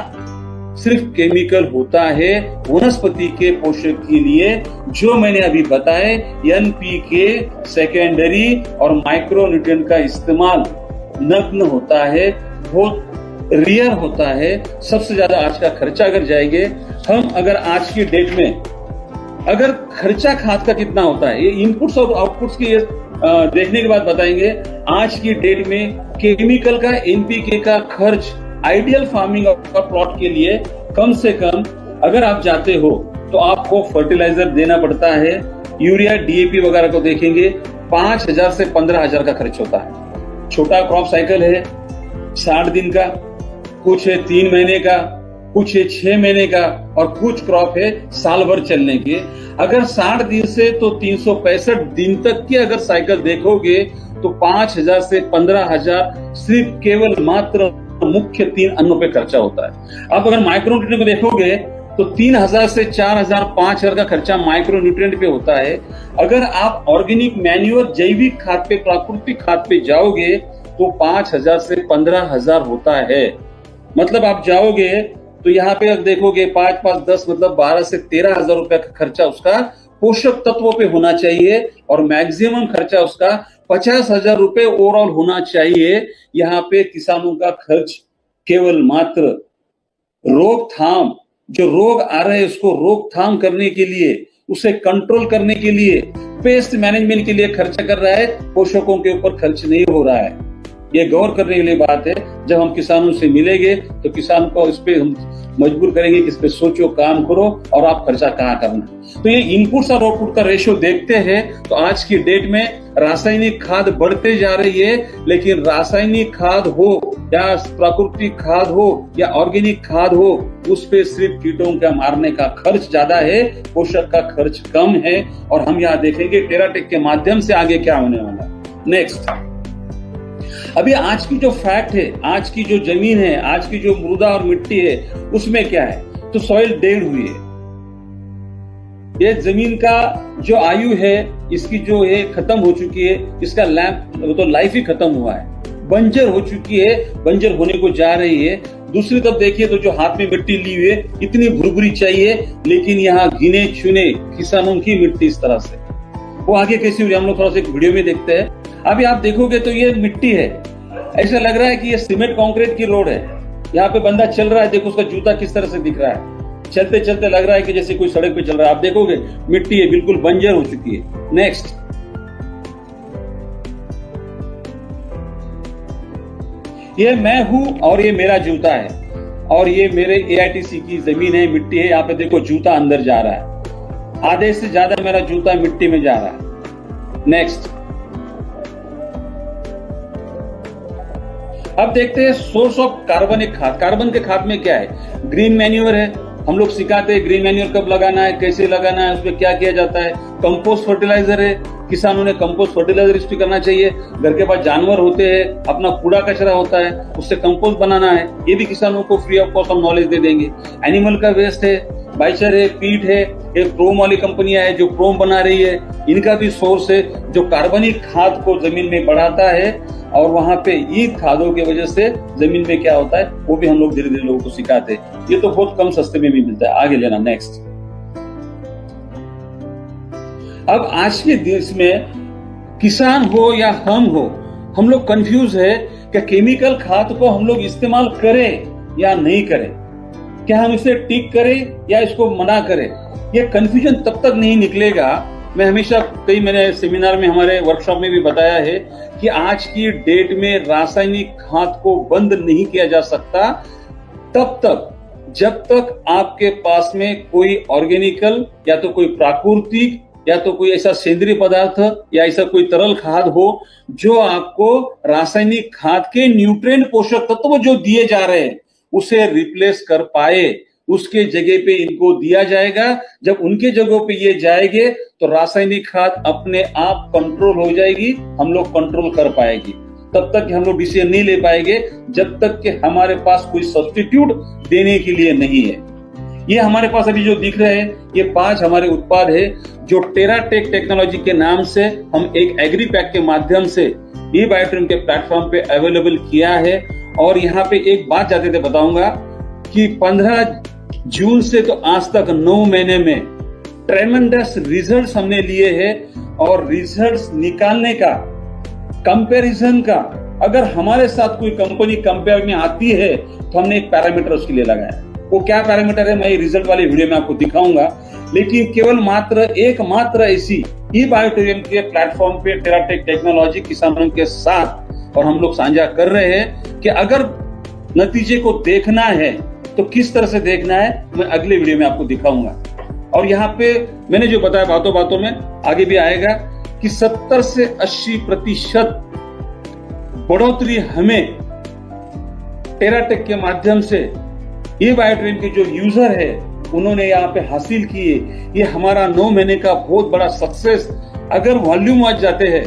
Speaker 1: सिर्फ केमिकल होता है वनस्पति के पोषक के लिए, जो मैंने अभी बताए एनपीके, सेकेंडरी और माइक्रोन्यूट्रिएंट का इस्तेमाल नग्न होता है, बहुत रियर होता है। सबसे ज्यादा आज का खर्चा अगर जाएंगे हम, अगर आज की डेट में अगर खर्चा खाद का कितना होता है, ये इनपुट्स और आउटपुट्स की देखने के बाद बताएंगे। आज की डेट में केमिकल का एनपीके का खर्च आइडियल फार्मिंग और प्लॉट के लिए कम से कम अगर आप जाते हो तो आपको फर्टिलाइजर देना पड़ता है, यूरिया डीएपी वगैरह को देखेंगे 5,000 से 15,000 का खर्च होता है। छोटा क्रॉप साइकिल है 60 दिन का, कुछ है 3 महीने का, कुछ है 6 महीने का और कुछ क्रॉप है साल भर चलने के। अगर 60 दिन से तो 365 दिन तक की अगर साइकिल देखोगे तो 5,000 से 15,000 सिर्फ केवल मात्र मुख्य 3 अन्नों पे खर्चा होता है। आप अगर माइक्रोन्यूट्रिएंट को देखोगे तो 3,000 से 4,000 5,000 का खर्चा माइक्रोन्यूट्रिएंट पे होता है। अगर आप ऑर्गेनिक मैन्योर जैविक खाद पे, प्राकृतिक खाद पे जाओगे तो 5,000 से 15,000 होता है। मतलब आप जाओगे तो यहाँ पे अगर देखोगे 5 5 10 मतलब 12 से 13,000 रुपए का खर्चा उसका पोषक तत्वों पे होना चाहिए और मैक्सिमम खर्चा उसका 50,000 रुपए ओवरऑल होना चाहिए। यहाँ पे किसानों का खर्च केवल मात्र रोकथाम, जो रोग आ रहे हैं उसको रोकथाम करने के लिए, उसे कंट्रोल करने के लिए, पेस्ट मैनेजमेंट के लिए खर्चा कर रहा है, पोषकों के ऊपर खर्च नहीं हो रहा है। ये गौर करने के लिए बात है। जब हम किसानों से मिलेंगे तो किसान को इस पे हम मजबूर करेंगे कि इस पे सोचो, काम करो और आप खर्चा कहाँ करना। तो ये इनपुट्स और आउटपुट का रेशियो देखते हैं तो आज की डेट में रासायनिक खाद बढ़ते जा रही है, लेकिन रासायनिक खाद हो या प्राकृतिक खाद हो या ऑर्गेनिक खाद हो, उस पे सिर्फ कीटों का मारने का खर्च ज्यादा है, पोषक का खर्च कम है। और हम यहाँ देखेंगे टेराटेक के माध्यम से आगे क्या होने वाला है। नेक्स्ट, अभी आज की जो फैक्ट है, आज की जो जमीन है, आज की जो मृदा और मिट्टी है, उसमें क्या है, तो सॉइल डेड हुई है। ये जमीन का जो आयु है इसकी जो है खत्म हो चुकी है, इसका तो लाइफ ही खत्म हुआ है, बंजर हो चुकी है, बंजर होने को जा रही है। दूसरी तरफ देखिए तो जो हाथ में मिट्टी ली हुई है इतनी भुरभुरी चाहिए, लेकिन यहाँ गिने चुने किसानों की मिट्टी इस तरह से, वो आगे कैसी हुई हम लोग थोड़ा सा एक वीडियो में देखते हैं। अभी आप देखोगे तो ये मिट्टी है, ऐसा लग रहा है कि ये सीमेंट कंक्रीट की रोड है। यहाँ पे बंदा चल रहा है, देखो उसका जूता किस तरह से दिख रहा है, चलते चलते लग रहा है कि जैसे कोई सड़क पे चल रहा है। आप देखोगे मिट्टी है, बिल्कुल बंजर हो चुकी है। नेक्स्ट, ये मैं हूं और ये मेरा जूता है और ये मेरे AITC की जमीन है, मिट्टी है। यहाँ पे देखो जूता अंदर जा रहा है, आधे से ज्यादा मेरा जूता मिट्टी में जा रहा है। नेक्स्ट, अब देखते हैं सोर्स ऑफ कार्बनिक खाद। कार्बन के खाद में क्या है, ग्रीन मैन्योर है, हम लोग सिखाते हैं ग्रीन मैन्योर कब लगाना है, कैसे लगाना है, उसमें क्या किया जाता है। कंपोस्ट फर्टिलाइजर है, किसानों ने कंपोस्ट फर्टिलाइजर यूज करना चाहिए। घर के पास जानवर होते हैं, अपना कूड़ा कचरा होता है, उससे कंपोस्ट बनाना है, ये भी किसानों को फ्री ऑफ कॉस्ट हम नॉलेज दे देंगे। एनिमल का वेस्ट है, बाइचर है, पीट है, एक क्रोम वाली कंपनियां है जो क्रोम बना रही है, इनका भी सोर्स है जो कार्बनिक खाद को जमीन में बढ़ाता है। और वहां पे ईद खादों की वजह से जमीन में क्या होता है वो भी हम लोग धीरे धीरे लोगों को सिखाते हैं। ये तो बहुत कम सस्ते में भी मिलता है, आगे लेना। नेक्स्ट, अब आज के देश में किसान हो या हम लोग कंफ्यूज है कि केमिकल खाद को हम लोग इस्तेमाल करें या नहीं करें, क्या हम इसे टिक करें या इसको मना करें। ये कंफ्यूजन तब तक नहीं निकलेगा। मैं हमेशा मैंने सेमिनार में, हमारे वर्कशॉप में भी बताया है कि आज की डेट में रासायनिक खाद को बंद नहीं किया जा सकता तब तक जब तक आपके पास में कोई ऑर्गेनिकल या तो कोई प्राकृतिक या तो कोई ऐसा सेंद्रीय पदार्थ या ऐसा कोई तरल खाद हो जो आपको रासायनिक खाद के न्यूट्रिएंट पोषक तत्व जो दिए जा रहे हैं उसे रिप्लेस कर पाए, उसके जगह पे इनको दिया जाएगा। जब उनके जगहों पे ये जाएंगे तो रासायनिक खाद अपने आप कंट्रोल हो जाएगी, हम लोग कंट्रोल कर पाएंगे। तब तक हम लोग डिसीजन नहीं ले पाएंगे जब तक कि हमारे पास कोई सब्स्टिट्यूट देने के लिए नहीं है। ये हमारे पास अभी जो दिख रहे हैं ये 5 हमारे उत्पाद है जो टेराटेक टेक्नोलॉजी के नाम से हम एक एग्री पैक के माध्यम से ई बायोट्रिम के प्लेटफॉर्म पे अवेलेबल किया है। और यहाँ पे एक बात जाते थे बताऊंगा कि 15 जून से तो आज तक 9 महीने में ट्रेमेंडस रिजल्ट्स हमने लिए हैं। और रिजल्ट्स निकालने का, कंपैरिजन का, अगर हमारे साथ कोई कंपनी कंपेयर में आती है तो हमने एक पैरामीटर उसके लिए लगाया। वो क्या पैरामीटर है मैं रिजल्ट वाली वीडियो में आपको दिखाऊंगा, लेकिन केवल एकमात्र ऐसी ई बायोट्रिम के प्लेटफॉर्म पे टेराटेक टेक्नोलॉजी किसानों के साथ और हम लोग साझा कर रहे हैं कि अगर नतीजे को देखना है तो किस तरह से देखना है मैं अगले वीडियो में आपको दिखाऊंगा। और यहाँ पे मैंने जो बताया बातों बातों में आगे भी आएगा कि 70 से 80% बढ़ोतरी हमें टेराटेक के माध्यम से ई बायोट्रिम के जो यूजर है उन्होंने यहाँ पे हासिल किए। ये हमारा 9 महीने का बहुत बड़ा सक्सेस। अगर वॉल्यूम आज जाते हैं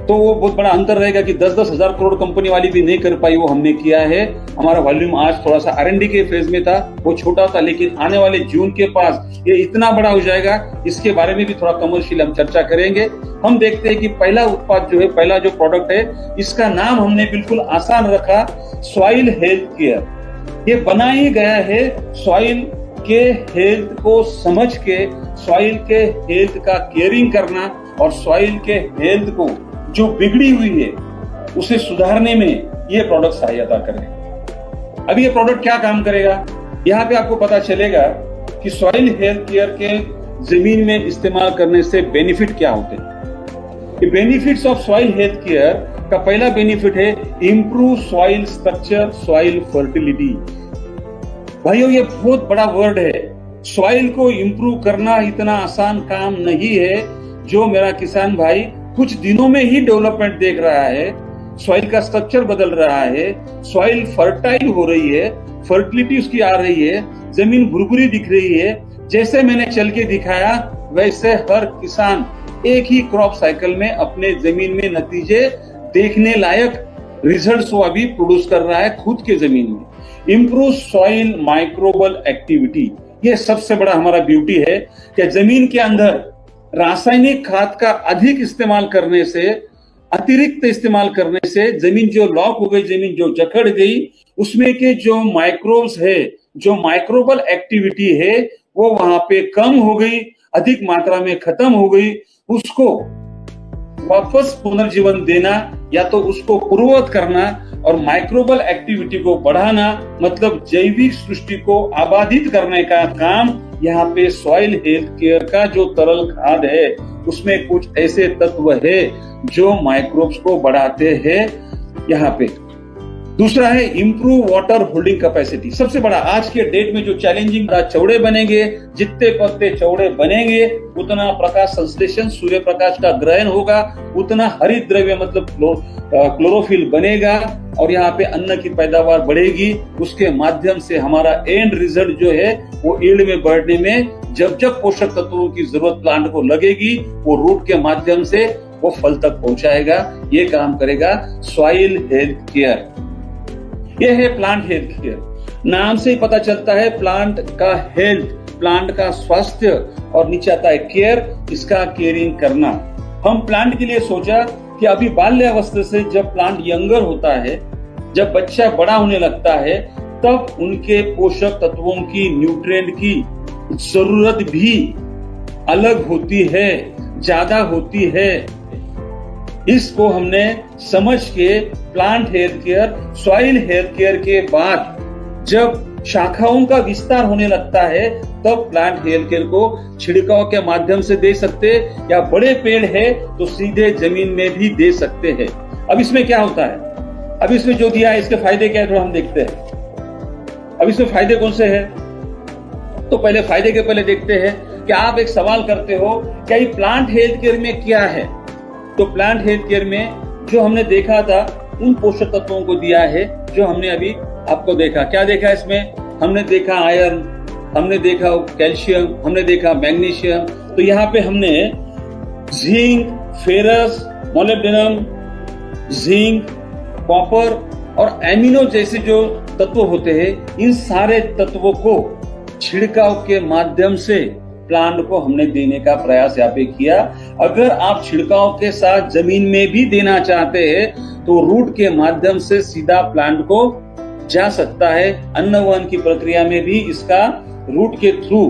Speaker 1: तो वो बहुत बड़ा अंतर रहेगा कि 10-10 हजार करोड़ कंपनी वाली भी नहीं कर पाई, वो हमने किया है। हमारा वॉल्यूम आज थोड़ा सा R&D के फेज में था, वो छोटा था, लेकिन आने वाले जून के पास ये इतना बड़ा हो जाएगा। इसके बारे में भी थोड़ा कमर्शियल हम चर्चा करेंगे। हम देखते हैं कि पहला उत्पाद जो है, पहला जो प्रोडक्ट है, इसका नाम हमने बिल्कुल आसान रखा, सॉइल हेल्थ केयर। ये बना ही गया है सॉइल के हेल्थ को समझ के, सॉइल के हेल्थ का केयरिंग करना और सॉइल के हेल्थ को जो बिगड़ी हुई है उसे सुधारने में ये प्रोडक्ट सहायता करेगा। अब ये प्रोडक्ट क्या काम करेगा, यहाँ पे आपको पता चलेगा कि सॉइल हेल्थ केयर के जमीन में इस्तेमाल करने से बेनिफिट क्या होते हैं। Benefits of soil health care का पहला बेनिफिट है improve soil structure, soil fertility. भाइयों ये बहुत बड़ा वर्ड है। सॉइल को इंप्रूव करना इतना आसान काम नहीं है। जो मेरा किसान भाई कुछ दिनों में ही डेवलपमेंट देख रहा है, सॉइल का स्ट्रक्चर बदल रहा है, सॉइल फर्टाइल हो रही है, फर्टिलिटी उसकी आ रही है, जमीन भुरभुरी दिख रही है। जैसे मैंने चल के दिखाया वैसे हर किसान एक ही क्रॉप साइकिल में अपने जमीन में नतीजे देखने लायक रिजल्ट्स वो अभी प्रोड्यूस कर रहा है खुद के जमीन में। इंप्रूव सॉइल माइक्रोबल एक्टिविटी, ये सबसे बड़ा हमारा ब्यूटी है कि जमीन के अंदर रासायनिक खाद का अधिक इस्तेमाल करने से, अतिरिक्त इस्तेमाल करने से जमीन जो लॉक हो गई, जमीन जो जकड़ गई, उसमें के जो माइक्रोब्स है, जो माइक्रोबल एक्टिविटी है वो वहां पे कम हो गई, अधिक मात्रा में खत्म हो गई। उसको वापस पुनर्जीवन देना या तो उसको पूर्ववत करना और माइक्रोबल एक्टिविटी को बढ़ाना, मतलब जैविक सृष्टि को आबादित करने का काम यहाँ पे सॉइल हेल्थ केयर का जो तरल खाद है उसमें कुछ ऐसे तत्व है जो माइक्रोब्स को बढ़ाते हैं यहाँ पे। दूसरा है इंप्रूव वाटर होल्डिंग कैपेसिटी। सबसे बड़ा आज के डेट में जो चैलेंजिंग, चौड़े बनेंगे, जितने पत्ते चौड़े बनेंगे उतना प्रकाश संश्लेषण, सूर्य प्रकाश का ग्रहण होगा, उतना हरित द्रव्य मतलब क्लोरोफिल बनेगा और यहाँ पे अन्न की पैदावार बढ़ेगी। उसके माध्यम से हमारा एंड रिजल्ट जो है वो यील्ड में बढ़ने में जब जब पोषक तत्वों की जरूरत प्लांट को लगेगी वो रूट के माध्यम से वो फल तक पहुंचाएगा। ये काम करेगा सॉइल हेल्थ केयर। यह है प्लांट हेल्थ केयर। नाम से ही पता चलता है प्लांट का हेल्थ, प्लांट का स्वास्थ्य, और नीचे आता है केयर, इसका केयरिंग करना। हम प्लांट के लिए सोचा कि अभी बाल्यावस्था से जब प्लांट यंगर होता है, जब बच्चा बड़ा होने लगता है, तब उनके पोषक तत्वों की, न्यूट्रिएंट की जरूरत भी अलग होती है, ज्यादा होती है। इसको हमने समझ के plant health care, soil health care के बाद जब शाखाओं का विस्तार होने लगता है तब प्लांट हेल्थ केयर को छिड़काव के माध्यम से दे सकते, या बड़े पेड़ है तो सीधे जमीन में भी दे सकते हैं। अब इसमें क्या होता है, अब इसमें जो दिया है इसके फायदे क्या है थोड़ा हम देखते हैं। अब इसमें फायदे कौन से हैं? तो पहले फायदे के पहले देखते हैं कि आप एक सवाल करते हो क्या ये प्लांट हेल्थ केयर में क्या है। तो प्लांट हेल्थ केयर में जो हमने देखा था उन पोषक तत्वों को दिया है जो हमने अभी आपको देखा। क्या देखा इसमें? हमने देखा आयरन, हमने देखा कैल्शियम, हमने देखा मैग्नीशियम। तो यहाँ पे हमने zinc, ferrous, molybdenum, zinc, copper और एमिनो जैसे जो तत्व होते हैं, इन सारे तत्वों को छिड़काव के माध्यम से प्लांट को हमने देने का प्रयास यहाँ पे किया। अगर आप छिड़काव के साथ जमीन में भी देना चाहते हैं तो रूट के माध्यम से सीधा प्लांट को जा सकता है। अन्नवहन की प्रक्रिया में भी इसका रूट के थ्रू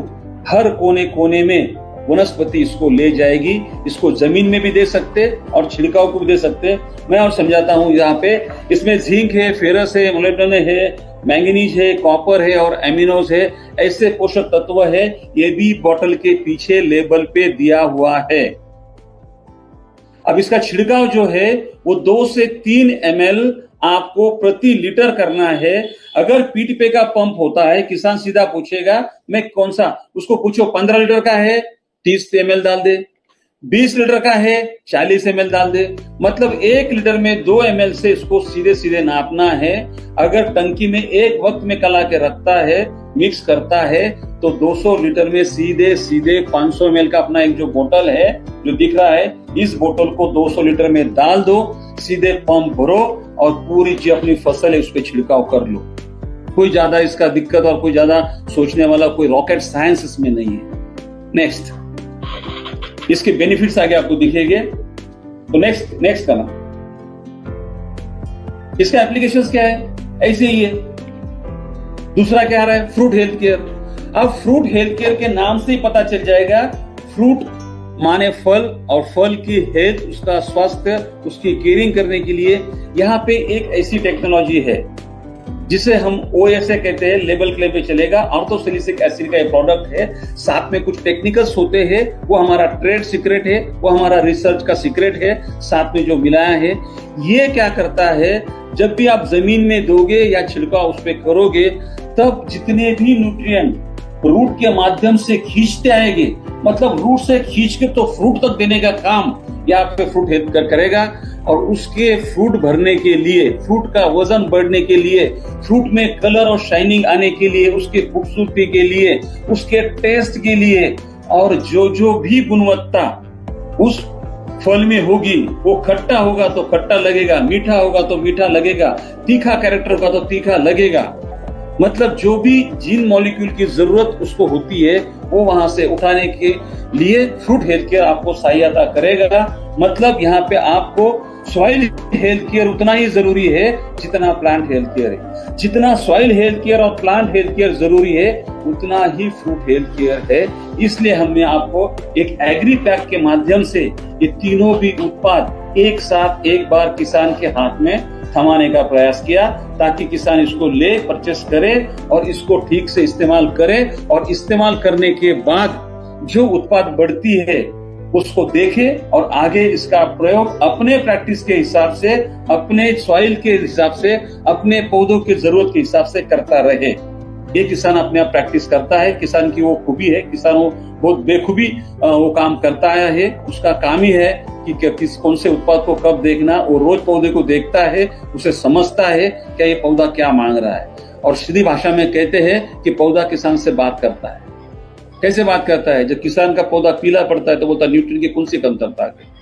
Speaker 1: हर कोने कोने में वनस्पति इसको ले जाएगी। इसको जमीन में भी दे सकते और छिड़काव को भी दे सकते। मैं और समझाता हूँ। यहाँ पे इसमें जिंक है, फेरस है, मोलिब्डेनम है, मैंगनीज है, कॉपर है और एमिनोज है, ऐसे पोषक तत्व है। ये भी बोतल के पीछे लेबल पे दिया हुआ है। अब इसका छिड़काव जो है वो 2 से 3 ml आपको प्रति लीटर करना है। अगर पीठ पे का पंप होता है, किसान सीधा पूछेगा मैं कौन सा, उसको पूछो 15 लीटर का है 30 ml डाल दे, 20 लीटर का है 40 ml डाल दे। मतलब 1 लीटर में 2 ml से इसको सीधे सीधे नापना है। अगर टंकी में एक वक्त में कला के रखता है, मिक्स करता है, तो 200 लीटर में सीधे सीधे 500 ml का अपना एक जो बोतल है जो दिख रहा है, इस बोतल को 200 लीटर में डाल दो, सीधे पंप भरो और पूरी जो अपनी फसल है उस पर छिड़काव कर लो। कोई ज्यादा इसका दिक्कत और कोई ज्यादा सोचने वाला कोई रॉकेट साइंस इसमें नहीं है। नेक्स्ट, इसके बेनिफिट्स आगे आपको दिखेंगे। तो नेक्स्ट करना, इसका एप्लीकेशंस क्या है? ऐसे ही है। दूसरा क्या आ रहा है? Fruit health care. अब फ्रूट हेल्थ केयर के नाम से ही पता चल जाएगा, फ्रूट माने फल और फल की हेल्थ, उसका स्वास्थ्य, उसकी केयरिंग करने के लिए यहाँ पे एक ऐसी टेक्नोलॉजी है जिसे हम OSA कहते हैं, लेबल क्ले पे चलेगा। ऑर्थोसैलिसिलिक एसिड का ये प्रोडक्ट है। साथ में कुछ टेक्निकल्स होते हैं, वो हमारा ट्रेड सीक्रेट है, वो हमारा रिसर्च का सीक्रेट है, साथ में जो मिलाया है। ये क्या करता है, जब भी आप जमीन में दोगे या छिड़काव उस पर करोगे, तब जितने भी न्यूट्रिएंट रूट के माध्यम से खींचते आएंगे, मतलब रूट से खींच के तो फ्रूट तक देने का काम या आप पे फ्रूट हेल्थ केयर करेगा। और उसके फ्रूट भरने के लिए, फ्रूट का वजन बढ़ने के लिए, फ्रूट में कलर और शाइनिंग आने के लिए, उसकी खूबसूरती के लिए, उसके टेस्ट के लिए, और जो भी गुणवत्ता उस फल में होगी, वो खट्टा होगा तो खट्टा लगेगा, मीठा होगा तो मीठा लगेगा, तीखा कैरेक्टर होगा तो तीखा लगेगा। मतलब जो भी जीन मॉलिक्यूल की जरूरत उसको होती है, वो वहां से उठाने के लिए फ्रूट हेल्थ केयर आपको सहायता करेगा। मतलब यहाँ पे आपको सॉइल हेल्थ केयर उतना ही जरूरी है जितना प्लांट हेल्थ केयर है। जितना सॉइल हेल्थ केयर और प्लांट हेल्थ केयर जरूरी है, उतना ही फ्रूट हेल्थ केयर है। इसलिए हमने आपको एक एग्री पैक के माध्यम से ये तीनों भी उत्पाद एक साथ एक बार किसान के हाथ में थमाने का प्रयास किया, ताकि किसान इसको ले, परचेस करे और इसको ठीक से इस्तेमाल करे, और इस्तेमाल करने के बाद जो उत्पाद बढ़ती है उसको देखे और आगे इसका प्रयोग अपने प्रैक्टिस के हिसाब से, अपने सॉइल के हिसाब से, अपने पौधों की जरूरत के हिसाब से करता रहे। ये किसान अपने आप प्रैक्टिस करता है। किसान की वो खूबी है, किसान वो बहुत बेखूबी वो काम करता आया है। उसका काम ही है कि किस कौन से उत्पाद को कब देखना। वो रोज पौधे को देखता है, उसे समझता है क्या ये पौधा क्या मांग रहा है। और सीधी भाषा में कहते हैं कि पौधा किसान से बात करता है। कैसे बात करता है? जब किसान का पौधा पीला पड़ता है तो बोलता है न्यूट्रिएंट की कौन सी कमतरता है।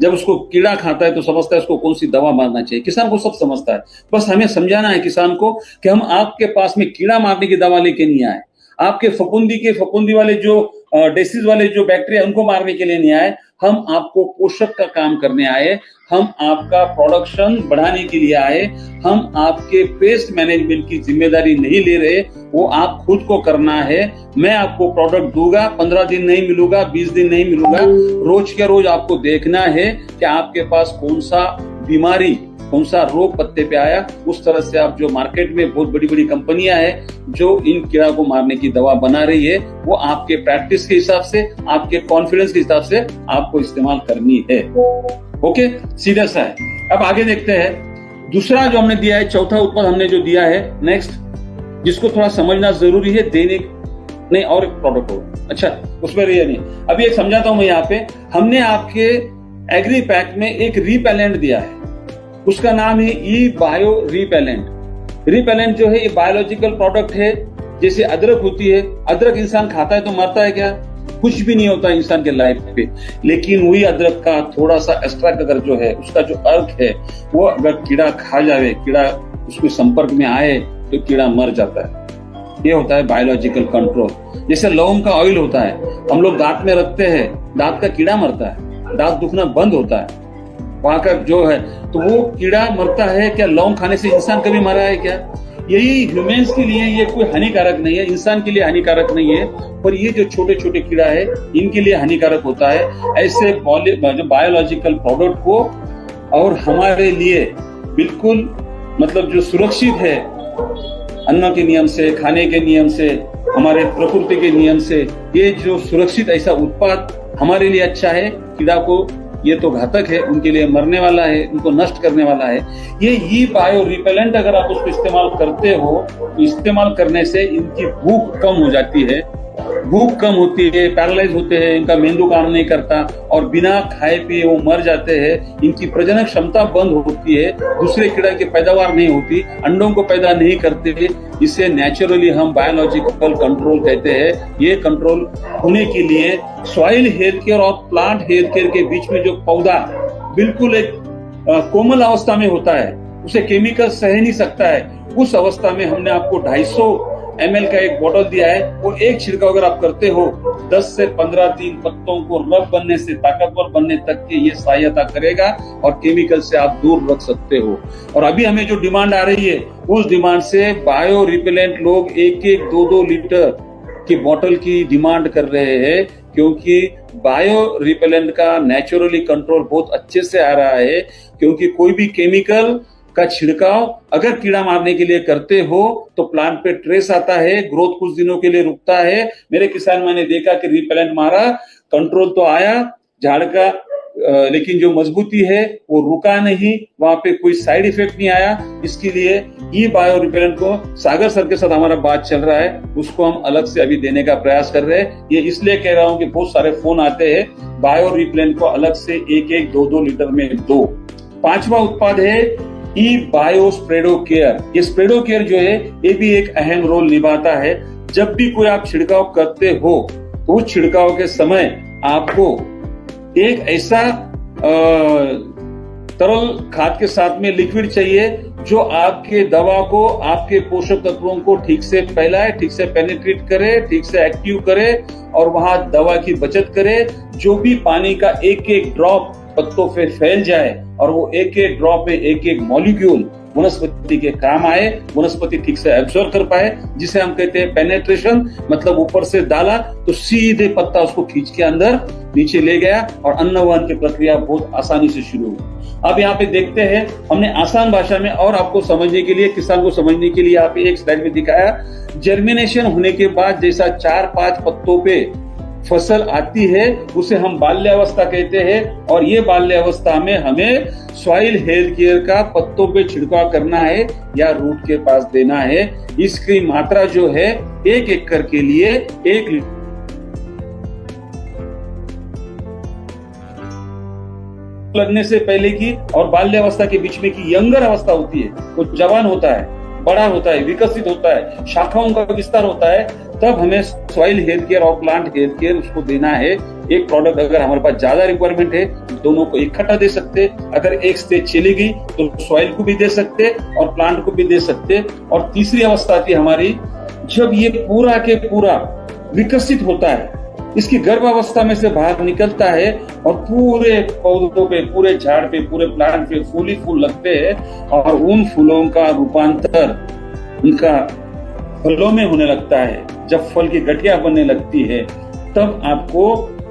Speaker 1: जब उसको कीड़ा खाता है तो समझता है उसको कौन सी दवा मारना चाहिए। किसान को सब समझता है। बस हमें समझाना है किसान को कि हम आपके पास में कीड़ा मारने की दवा लेके नहीं आए, आपके फफूंदी वाले जो डिसीज वाले जो बैक्टीरिया उनको मारने के लिए नहीं आए। हम आपको पोषक का काम करने आए, हम आपका प्रोडक्शन बढ़ाने के लिए आए। हम आपके पेस्ट मैनेजमेंट की जिम्मेदारी नहीं ले रहे, वो आप खुद को करना है। मैं आपको प्रोडक्ट दूंगा, 15 दिन नहीं मिलूंगा, 20 दिन नहीं मिलूंगा, रोज के रोज आपको देखना है कि आपके पास कौन सा बीमारी, कौन सा रोग पत्ते पे आया। उस तरह से आप जो मार्केट में बहुत बड़ी बड़ी कंपनियां हैं जो इन कीड़ा को मारने की दवा बना रही है, वो आपके प्रैक्टिस के हिसाब से, आपके कॉन्फिडेंस के हिसाब से आपको इस्तेमाल करनी है। ओके, सीधा सा है। अब आगे देखते हैं दूसरा जो हमने दिया है, चौथा उत्पाद हमने जो दिया है। नेक्स्ट, जिसको थोड़ा समझना जरूरी है। दैनिक नहीं और एक प्रोडक्ट होगा, अच्छा उसमें रही नहीं। अभी एक समझाता हूं मैं यहाँ पे, हमने आपके एग्री पैक में एक रिपेलेंट दिया है, उसका नाम है ई बायो रिपेलेंट। रिपेलेंट जो है ये बायोलॉजिकल प्रोडक्ट है। जैसे अदरक होती है, अदरक इंसान खाता है तो मरता है क्या? कुछ भी नहीं होता इंसान के लाइफ पे, लेकिन वही अदरक का थोड़ा सा एक्स्ट्रा अगर जो है उसका जो अर्क है वो अगर कीड़ा खा जावे, कीड़ा उसके संपर्क में आए तो कीड़ा मर जाता है। ये होता है बायोलॉजिकल कंट्रोल। जैसे लौंग का ऑयल होता है, हम लोग दांत में रखते हैं, दांत का कीड़ा मरता है, दांत दुखना बंद होता है, वहां का जो है तो वो कीड़ा मरता है। क्या लौंग खाने से इंसान कभी मरा है क्या? यही ह्यूमंस के लिए ये कोई हानिकारक नहीं है, इंसान के लिए हानिकारक नहीं है, पर ये जो छोटे छोटे कीड़ा है इनके लिए हानिकारक होता है। ऐसे जो बायोलॉजिकल प्रोडक्ट को और हमारे लिए बिल्कुल मतलब जो सुरक्षित है अन्न के नियम से, खाने के नियम से, हमारे प्रकृति के नियम से, ये जो सुरक्षित ऐसा उत्पाद हमारे लिए अच्छा है। कीड़ा को ये तो घातक है, उनके लिए मरने वाला है, उनको नष्ट करने वाला है। ये ई बायो रिपेलेंट अगर आप उसको इस्तेमाल करते हो तो इस्तेमाल करने से इनकी भूख कम हो जाती है, भूख कम होती है, पैरालाइज होते हैं, इनका मेंदू काम नहीं करता और बिना खाए पिए वो मर जाते हैं। इनकी प्रजनन क्षमता बंद होती है, दूसरे कीड़ा की पैदावार नहीं होती, अंडों को पैदा नहीं करते। इसे नेचुरली हम बायोलॉजिकल कंट्रोल कहते हैं। ये कंट्रोल होने के लिए सॉइल हेल्थ केयर और प्लांट हेल्थ केयर के बीच में जो पौधा बिल्कुल एक कोमल अवस्था में होता है, उसे केमिकल सह नहीं सकता है, उस अवस्था में हमने आपको 250 ml का एक बोतल दिया है। वो एक छिड़काव अगर आप करते हो 10 से 15 दिन पत्तों को रफ बनने से ताकतवर बनने तक के ये सहायता करेगा और केमिकल से आप दूर रख सकते हो। और अभी हमें जो डिमांड आ रही है उस डिमांड से बायो रिपेलेंट लोग 1-1, 2-2 लीटर की बोतल की डिमांड कर रहे हैं, क्योंकि बायो रिपेलेंट का नेचुरली कंट्रोल बहुत अच्छे से आ रहा है। क्योंकि कोई भी केमिकल का छिड़काव अगर कीड़ा मारने के लिए करते हो तो प्लांट पे ट्रेस आता है, ग्रोथ कुछ दिनों के लिए रुकता है। मेरे किसान मैंने देखा कि रिपेलेंट मारा, कंट्रोल तो आया झाड़ का, लेकिन जो मजबूती है वो रुका नहीं, वहां पे कोई साइड इफेक्ट नहीं आया। इसके लिए ई बायो रिपेलेंट को सागर सर के साथ हमारा बात चल रहा है, उसको हम अलग से अभी देने का प्रयास कर रहे हैं। ये इसलिए कह रहा हूं कि बहुत सारे फोन आते हैं, बायो रिपेलेंट को अलग से 1-1, 2-2 लीटर में दो। 5वां उत्पाद है ई बायो स्प्रेडो केयर। ये स्प्रेडो केयर जो है ये भी एक अहम रोल निभाता है। जब भी कोई आप छिड़काव करते हो तो उस छिड़काव के समय आपको एक ऐसा तरल खाद के साथ में लिक्विड चाहिए जो आपके दवा को, आपके पोषक तत्वों को ठीक से फैलाए, ठीक से पेनिट्रेट करे, ठीक से एक्टिव करे और वहां दवा की बचत करे। जो भी पानी का 1-1 ड्रॉप पत्तों पे फैल जाए और वो 1-1 ड्रॉप में 1-1 मॉलिक्यूल वनस्पति के काम आए, वनस्पति ठीक से एब्जॉर्ब कर पाए, जिसे हम कहते हैं पेनेट्रेशन। मतलब ऊपर से डाला तो सीधे पत्ता उसको खींच के अंदर नीचे ले गया और अन्नवहन की प्रक्रिया बहुत आसानी से शुरू हुई। अब यहाँ पे देखते हैं, हमने आसान भाषा में और आपको समझने के लिए, किसान को समझने के लिए यहाँ पे एक स्लाइड में दिखाया। जर्मिनेशन होने के बाद जैसा 4-5 पत्तों पे फसल आती है उसे हम बाल्यावस्था कहते हैं। और ये बाल्यावस्था में हमें सॉइल हेल्थ केयर का पत्तों पे छिड़काव करना है या रूट के पास देना है। इसकी मात्रा जो है 1 एकड़ के लिए 1 लगने से पहले की और बाल्यावस्था के बीच में की यंगर अवस्था होती है, वो जवान होता है, बड़ा होता है, विकसित होता है, शाखाओं का विस्तार होता है, तब हमें सॉइल हेल्थ केयर और प्लांट हेल्थ केयर उसको देना है। एक प्रोडक्ट अगर हमारे पास ज्यादा रिक्वायरमेंट है दोनों को इकट्ठा दे सकते, अगर एक स्टेज चली गई तो सॉइल को भी दे सकते और प्लांट को भी दे सकते। और तीसरी अवस्था थी हमारी, जब ये पूरा के पूरा विकसित होता है, इसकी गर्भावस्था में से बाहर निकलता है और पूरे पौधों पे, पूरे झाड़ पे, पूरे प्लांट पे फूल ही फूल लगते हैं और उन फूलों का रूपांतर उनका फलों में होने लगता है। जब फल की गठिया बनने लगती है तब आपको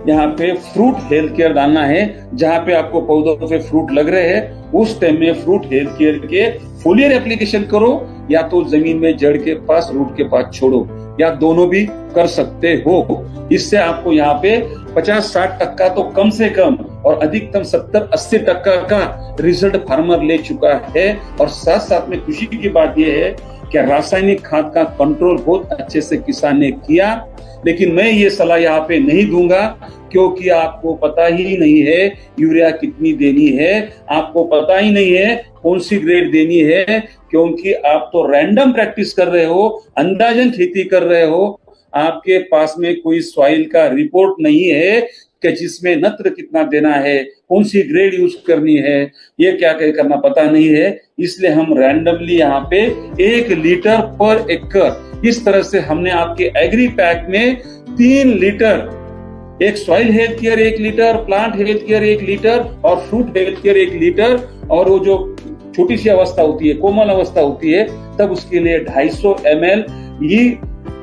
Speaker 1: यहाँ पे फ्रूट हेल्थ केयर डालना है। जहाँ पे आपको पौधों पे फ्रूट लग रहे हैं उस टाइम में फ्रूट हेल्थ केयर के फोलियर एप्लीकेशन करो, या तो जमीन में जड़ के पास, रूट के पास छोड़ो, या दोनों भी कर सकते हो। इससे आपको यहाँ पे 50-60% तो कम से कम और अधिकतम 70-80% का रिजल्ट फार्मर ले चुका है। और साथ साथ में खुशी की बात यह है कि रासायनिक खाद का कंट्रोल बहुत अच्छे से किसान ने किया, लेकिन मैं ये सलाह यहाँ पे नहीं दूंगा क्योंकि आपको पता ही नहीं है यूरिया कितनी देनी है, आपको पता ही नहीं है कौन सी ग्रेड देनी है, क्योंकि आप तो रैंडम प्रैक्टिस कर रहे हो, अंदाजन खेती कर रहे हो। आपके पास में कोई सॉइल का रिपोर्ट नहीं है कि जिसमें नत्र कितना देना है, कौन सी ग्रेड यूज करनी है, ये क्या करना पता नहीं है। इसलिए हम रैंडमली यहाँ पे 1 लीटर पर एकड़ इस तरह से हमने आपके एग्री पैक में 3 लीटर, एक soil health care 1 litre, plant health care 1 litre और फ्रूट हेल्थ केयर 1 लीटर, और वो जो छोटी सी अवस्था होती है, कोमल अवस्था होती है, तब उसके लिए 250 ml ये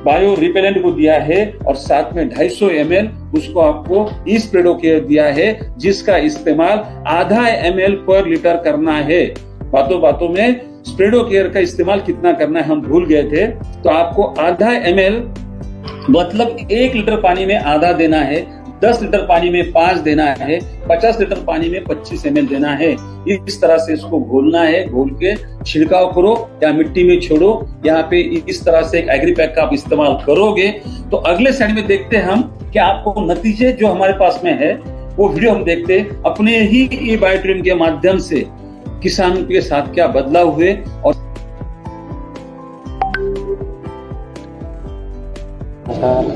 Speaker 1: बायो रिपेलेंट को दिया है और साथ में 250 ml उसको आपको स्प्रेडोकेयर दिया है, जिसका इस्तेमाल आधा ml पर लीटर करना है। बातों बातों में स्प्रेडोकेयर का इस्तेमाल कितना करना है हम भूल गए थे, तो आपको आधा ml मतलब 1 लीटर पानी में आधा देना है, 10 लीटर पानी में 5 देना है, 50 लीटर पानी में 25 ml देना है। इस तरह से इसको घोलना है, घोल के छिड़काव करो या मिट्टी में छोड़ो। यहाँ पे इस तरह से एक एग्री पैक का आप इस्तेमाल करोगे तो अगले साइड में देखते हम कि आपको नतीजे जो हमारे पास में है वो वीडियो हम देखते अपने ही ई बायोट्रिम के माध्यम से किसान के साथ क्या बदलाव हुए। और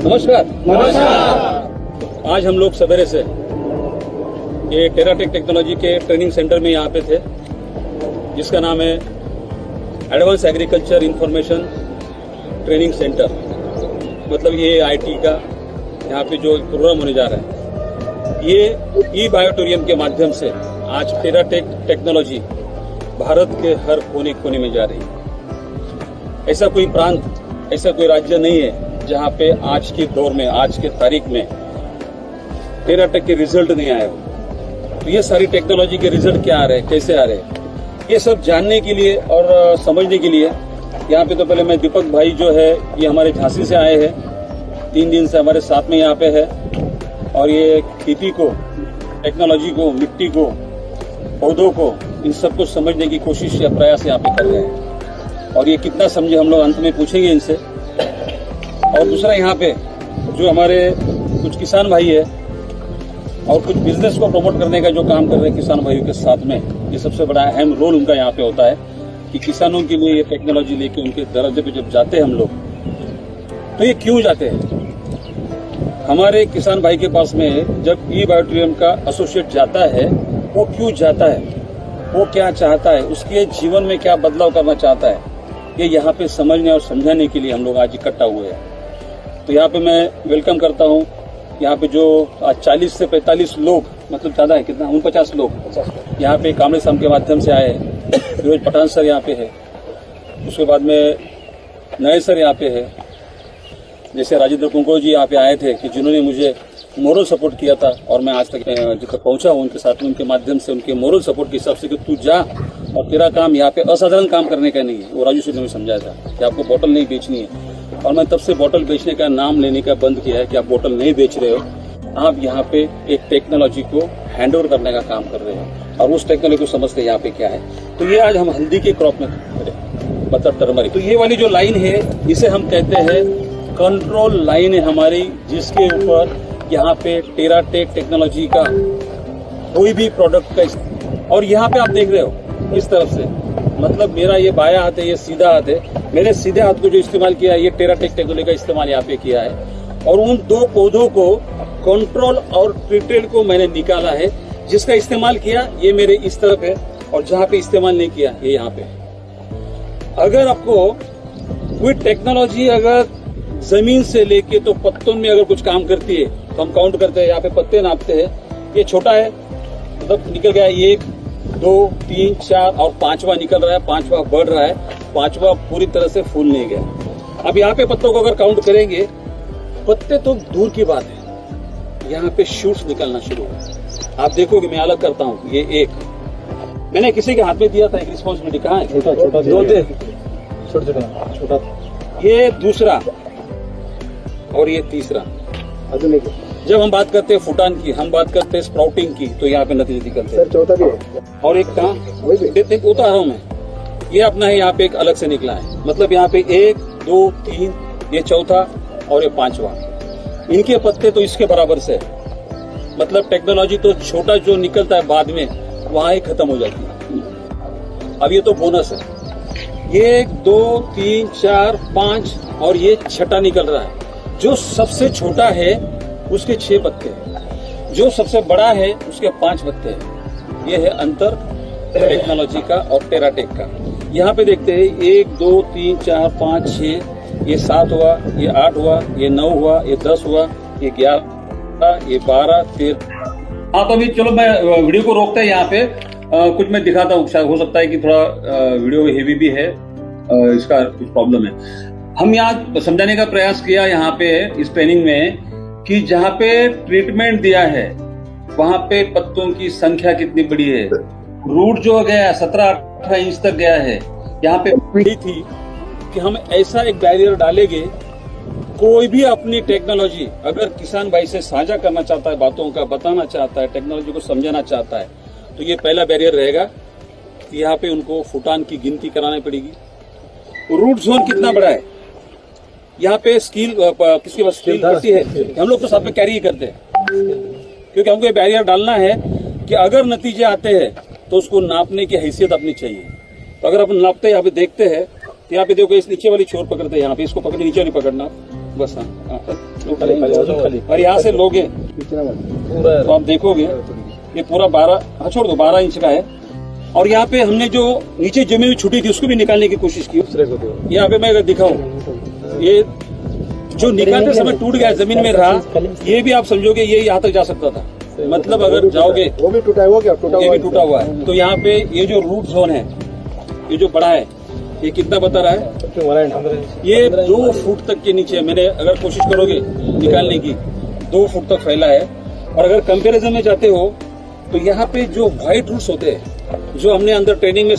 Speaker 2: नमस्कार। आज हम लोग सवेरे से ये टेराटेक टेक्नोलॉजी के ट्रेनिंग सेंटर में यहाँ पे थे, जिसका नाम है advance agriculture information training centre. मतलब ये आईटी का यहाँ पे जो प्रोग्राम होने जा रहा है, ये ई बायोटोरियम के माध्यम से आज टेराटेक टेक्नोलॉजी भारत के हर कोने कोने में जा रही है। ऐसा कोई प्रांत, ऐसा कोई राज्य नहीं है जहाँ पे आज के दौर में, आज के तारीख में टेराटेक के रिजल्ट नहीं आए हो। तो ये सारी टेक्नोलॉजी के रिजल्ट क्या आ रहे हैं, कैसे आ रहे हैं, ये सब जानने के लिए और समझने के लिए यहाँ पे तो पहले मैं दीपक भाई जो है ये हमारे झांसी से आए हैं, 3 दिन से हमारे साथ में यहाँ पे है और ये खेती को, टेक्नोलॉजी को, मिट्टी को, पौधों को, इन सबको समझने की कोशिश या प्रयास यहाँ पे कर रहे हैं। और ये कितना समझे हम लोग अंत में पूछेंगे इनसे। और दूसरा यहाँ पे जो हमारे कुछ किसान भाई है और कुछ बिजनेस को प्रमोट करने का जो काम कर रहे हैं किसान भाइयों के साथ में, ये सबसे बड़ा अहम रोल उनका यहाँ पे होता है कि किसानों के लिए ये टेक्नोलॉजी लेके उनके दरवाजे पे जब जाते हैं हम लोग, तो ये क्यों जाते हैं। हमारे किसान भाई के पास में जब ई बायोटोरियम का एसोसिएट जाता है, वो क्यों जाता है, वो क्या चाहता है, उसके जीवन में क्या बदलाव करना चाहता है, ये यहाँ पे समझने और समझाने के लिए हम लोग आज इकट्ठा हुए हैं। तो यहाँ पे मैं वेलकम करता हूँ यहाँ पे जो 40 से 45 लोग, मतलब ज्यादा है, कितना 49 लोग यहाँ पे कामरे साम के माध्यम से आए हैं। फिरोज पठान सर यहाँ पे है, उसके बाद में नए सर यहाँ पे है, जैसे राजेंद्र कुंको जी यहाँ पे आए थे कि जिन्होंने मुझे मोरल सपोर्ट किया था और मैं आज तक जितना पहुंचा हूँ उनके साथ में, उनके माध्यम से, उनके मोरल सपोर्ट के हिसाब से कि तू जा और तेरा काम यहाँ पे असाधारण काम करने का नहीं है। वो राजू सिंह ने समझाया था कि आपको बोतल नहीं बेचनी है, और मैं तब से बोतल बेचने का नाम लेने का बंद किया है कि आप बोतल नहीं बेच रहे हो, आप यहाँ पे एक टेक्नोलॉजी को हैंड ओवर करने का काम कर रहे हो और उस टेक्नोलॉजी को समझते यहाँ पे क्या है। तो ये आज हम हल्दी के क्रॉप में मतलब टर्मरिक, तो ये वाली जो लाइन है इसे हम कहते हैं कंट्रोल लाइन है हमारी, जिसके ऊपर यहाँ पे टेराटेक टेक्नोलॉजी का कोई भी प्रोडक्ट का, और यहाँ पे आप देख रहे हो इस तरफ से, मतलब मेरा ये बायां हाथ है, ये सीधा हाथ है, मैंने सीधे हाथ को जो इस्तेमाल किया है ये टेराटेक टेक्नोलॉजी का इस्तेमाल यहाँ पे किया है। और उन 2 पौधों को कंट्रोल और ट्रीटेड को मैंने निकाला है, जिसका इस्तेमाल किया ये मेरे इस तरफ है और जहाँ पे इस्तेमाल नहीं किया ये यहाँ पे। अगर आपको कोई टेक्नोलॉजी अगर जमीन से लेके तो पत्तों में अगर कुछ काम करती है तो हम काउंट करते हैं, यहाँ पे पत्ते नापते हैं, ये छोटा है मतलब निकल गया 1 2 3 4 और 5वां निकल रहा है, 5वां बढ़ रहा है, 5वां पूरी तरह से फूल नहीं गया। अब यहाँ पे पत्तों को अगर काउंट करेंगे, पत्ते तो दूर की बात है, यहाँ पे शूट्स निकलना शुरू हो। आप देखोगे मैं अलग करता हूँ, ये एक मैंने किसी के हाथ में दिया था, एक रिस्पॉन्सिबिलिटी कहाँ है, छोटा, ये दूसरा और ये तीसरा। जब हम बात करते हैं फुटान की, हम बात करते हैं स्प्राउटिंग की, तो यहाँ पे नतीजे निकलते हैं।
Speaker 3: चौथा भी है
Speaker 2: और एक कहाँ वो तो आ रहा हूँ मैं, ये अपना है यहाँ पे एक अलग से निकला है, मतलब यहाँ पे 1, 2, 3, ये चौथा और ये 5वां। इनके पत्ते तो इसके बराबर से है। मतलब टेक्नोलॉजी तो छोटा जो निकलता है बाद में वहां ही खत्म हो जाती है। अब ये तो बोनस है, ये 1, 2, 3, 4, 5 और ये छठा निकल रहा है। जो सबसे छोटा है उसके 6 पत्ते हैं, जो सबसे बड़ा है उसके 5 पत्ते हैं। ये है अंतर टेक्नोलॉजी का और टेराटेक का। यहाँ पे देखते हैं 1, 2, 3, 4, 5, 6, ये 7 हुआ, ये 8 हुआ, ये 9 हुआ, ये 10 हुआ, ये 11, ये 12, 13। हाँ, तो अभी चलो मैं वीडियो को रोकते हैं यहाँ पे। कुछ मैं दिखाता हूँ, हो सकता है कि थोड़ा वीडियो हेवी भी है, इसका कुछ प्रॉब्लम है। हम यहाँ समझाने का प्रयास किया यहाँ पे इस ट्रेनिंग में कि जहाँ पे ट्रीटमेंट दिया है वहां पे पत्तों की संख्या कितनी बड़ी है। रूट जो गया है 17-18 इंच तक गया है। यहाँ पे पीढ़ी थी कि हम ऐसा एक बैरियर डालेंगे, कोई भी अपनी टेक्नोलॉजी अगर किसान भाई से साझा करना चाहता है, बातों का बताना चाहता है, टेक्नोलॉजी को समझाना चाहता है, तो ये पहला बैरियर रहेगा कि यहाँ पे उनको फुटान की गिनती करानी पड़ेगी। रूट जोन कितना बड़ा है, यहाँ पे स्कील किसके पास स्कील पट्टी है, हम लोग तो साथ में कैरी करते हैं, क्योंकि हमको ये बैरियर डालना है कि अगर नतीजे आते हैं तो उसको नापने की हैसियत अपनी चाहिए। तो अगर अपन नापते यहाँ पे देखते हैं तो यहाँ पे देखो इस नीचे वाली छोर पकड़ते हैं, यहाँ पे इसको पकड़े, नीचे नहीं पकड़ना बस। हाँ, और यहाँ से लोगे तो आप देखोगे ये पूरा 12, हाँ छोड़ दो, 12 इंच का है। और यहाँ पे हमने जो नीचे जमीन में छुटी थी उसको भी निकालने की कोशिश की। यहाँ पे मैं अगर दिखाऊं, ये जो निकालते समय टूट गया, जमीन में रहा, ये भी आप समझोगे ये यहाँ तक जा सकता था। मतलब अगर जाओगे
Speaker 3: वो भी टूटा हुआ, क्या टूटा
Speaker 2: ये भी टूटा हुआ है। तो यहाँ पे ये जो रूट जोन है, ये जो बड़ा है, ये कितना बता रहा है, ये 2 फुट तक के नीचे, मैंने अगर कोशिश करोगे निकालने की 2 फुट तक फैला है। और अगर कंपैरिजन में जाते हो तो यहाँ पे जो व्हाइट रूट्स होते हैं, जो हमने अंदर ट्रेनिंग में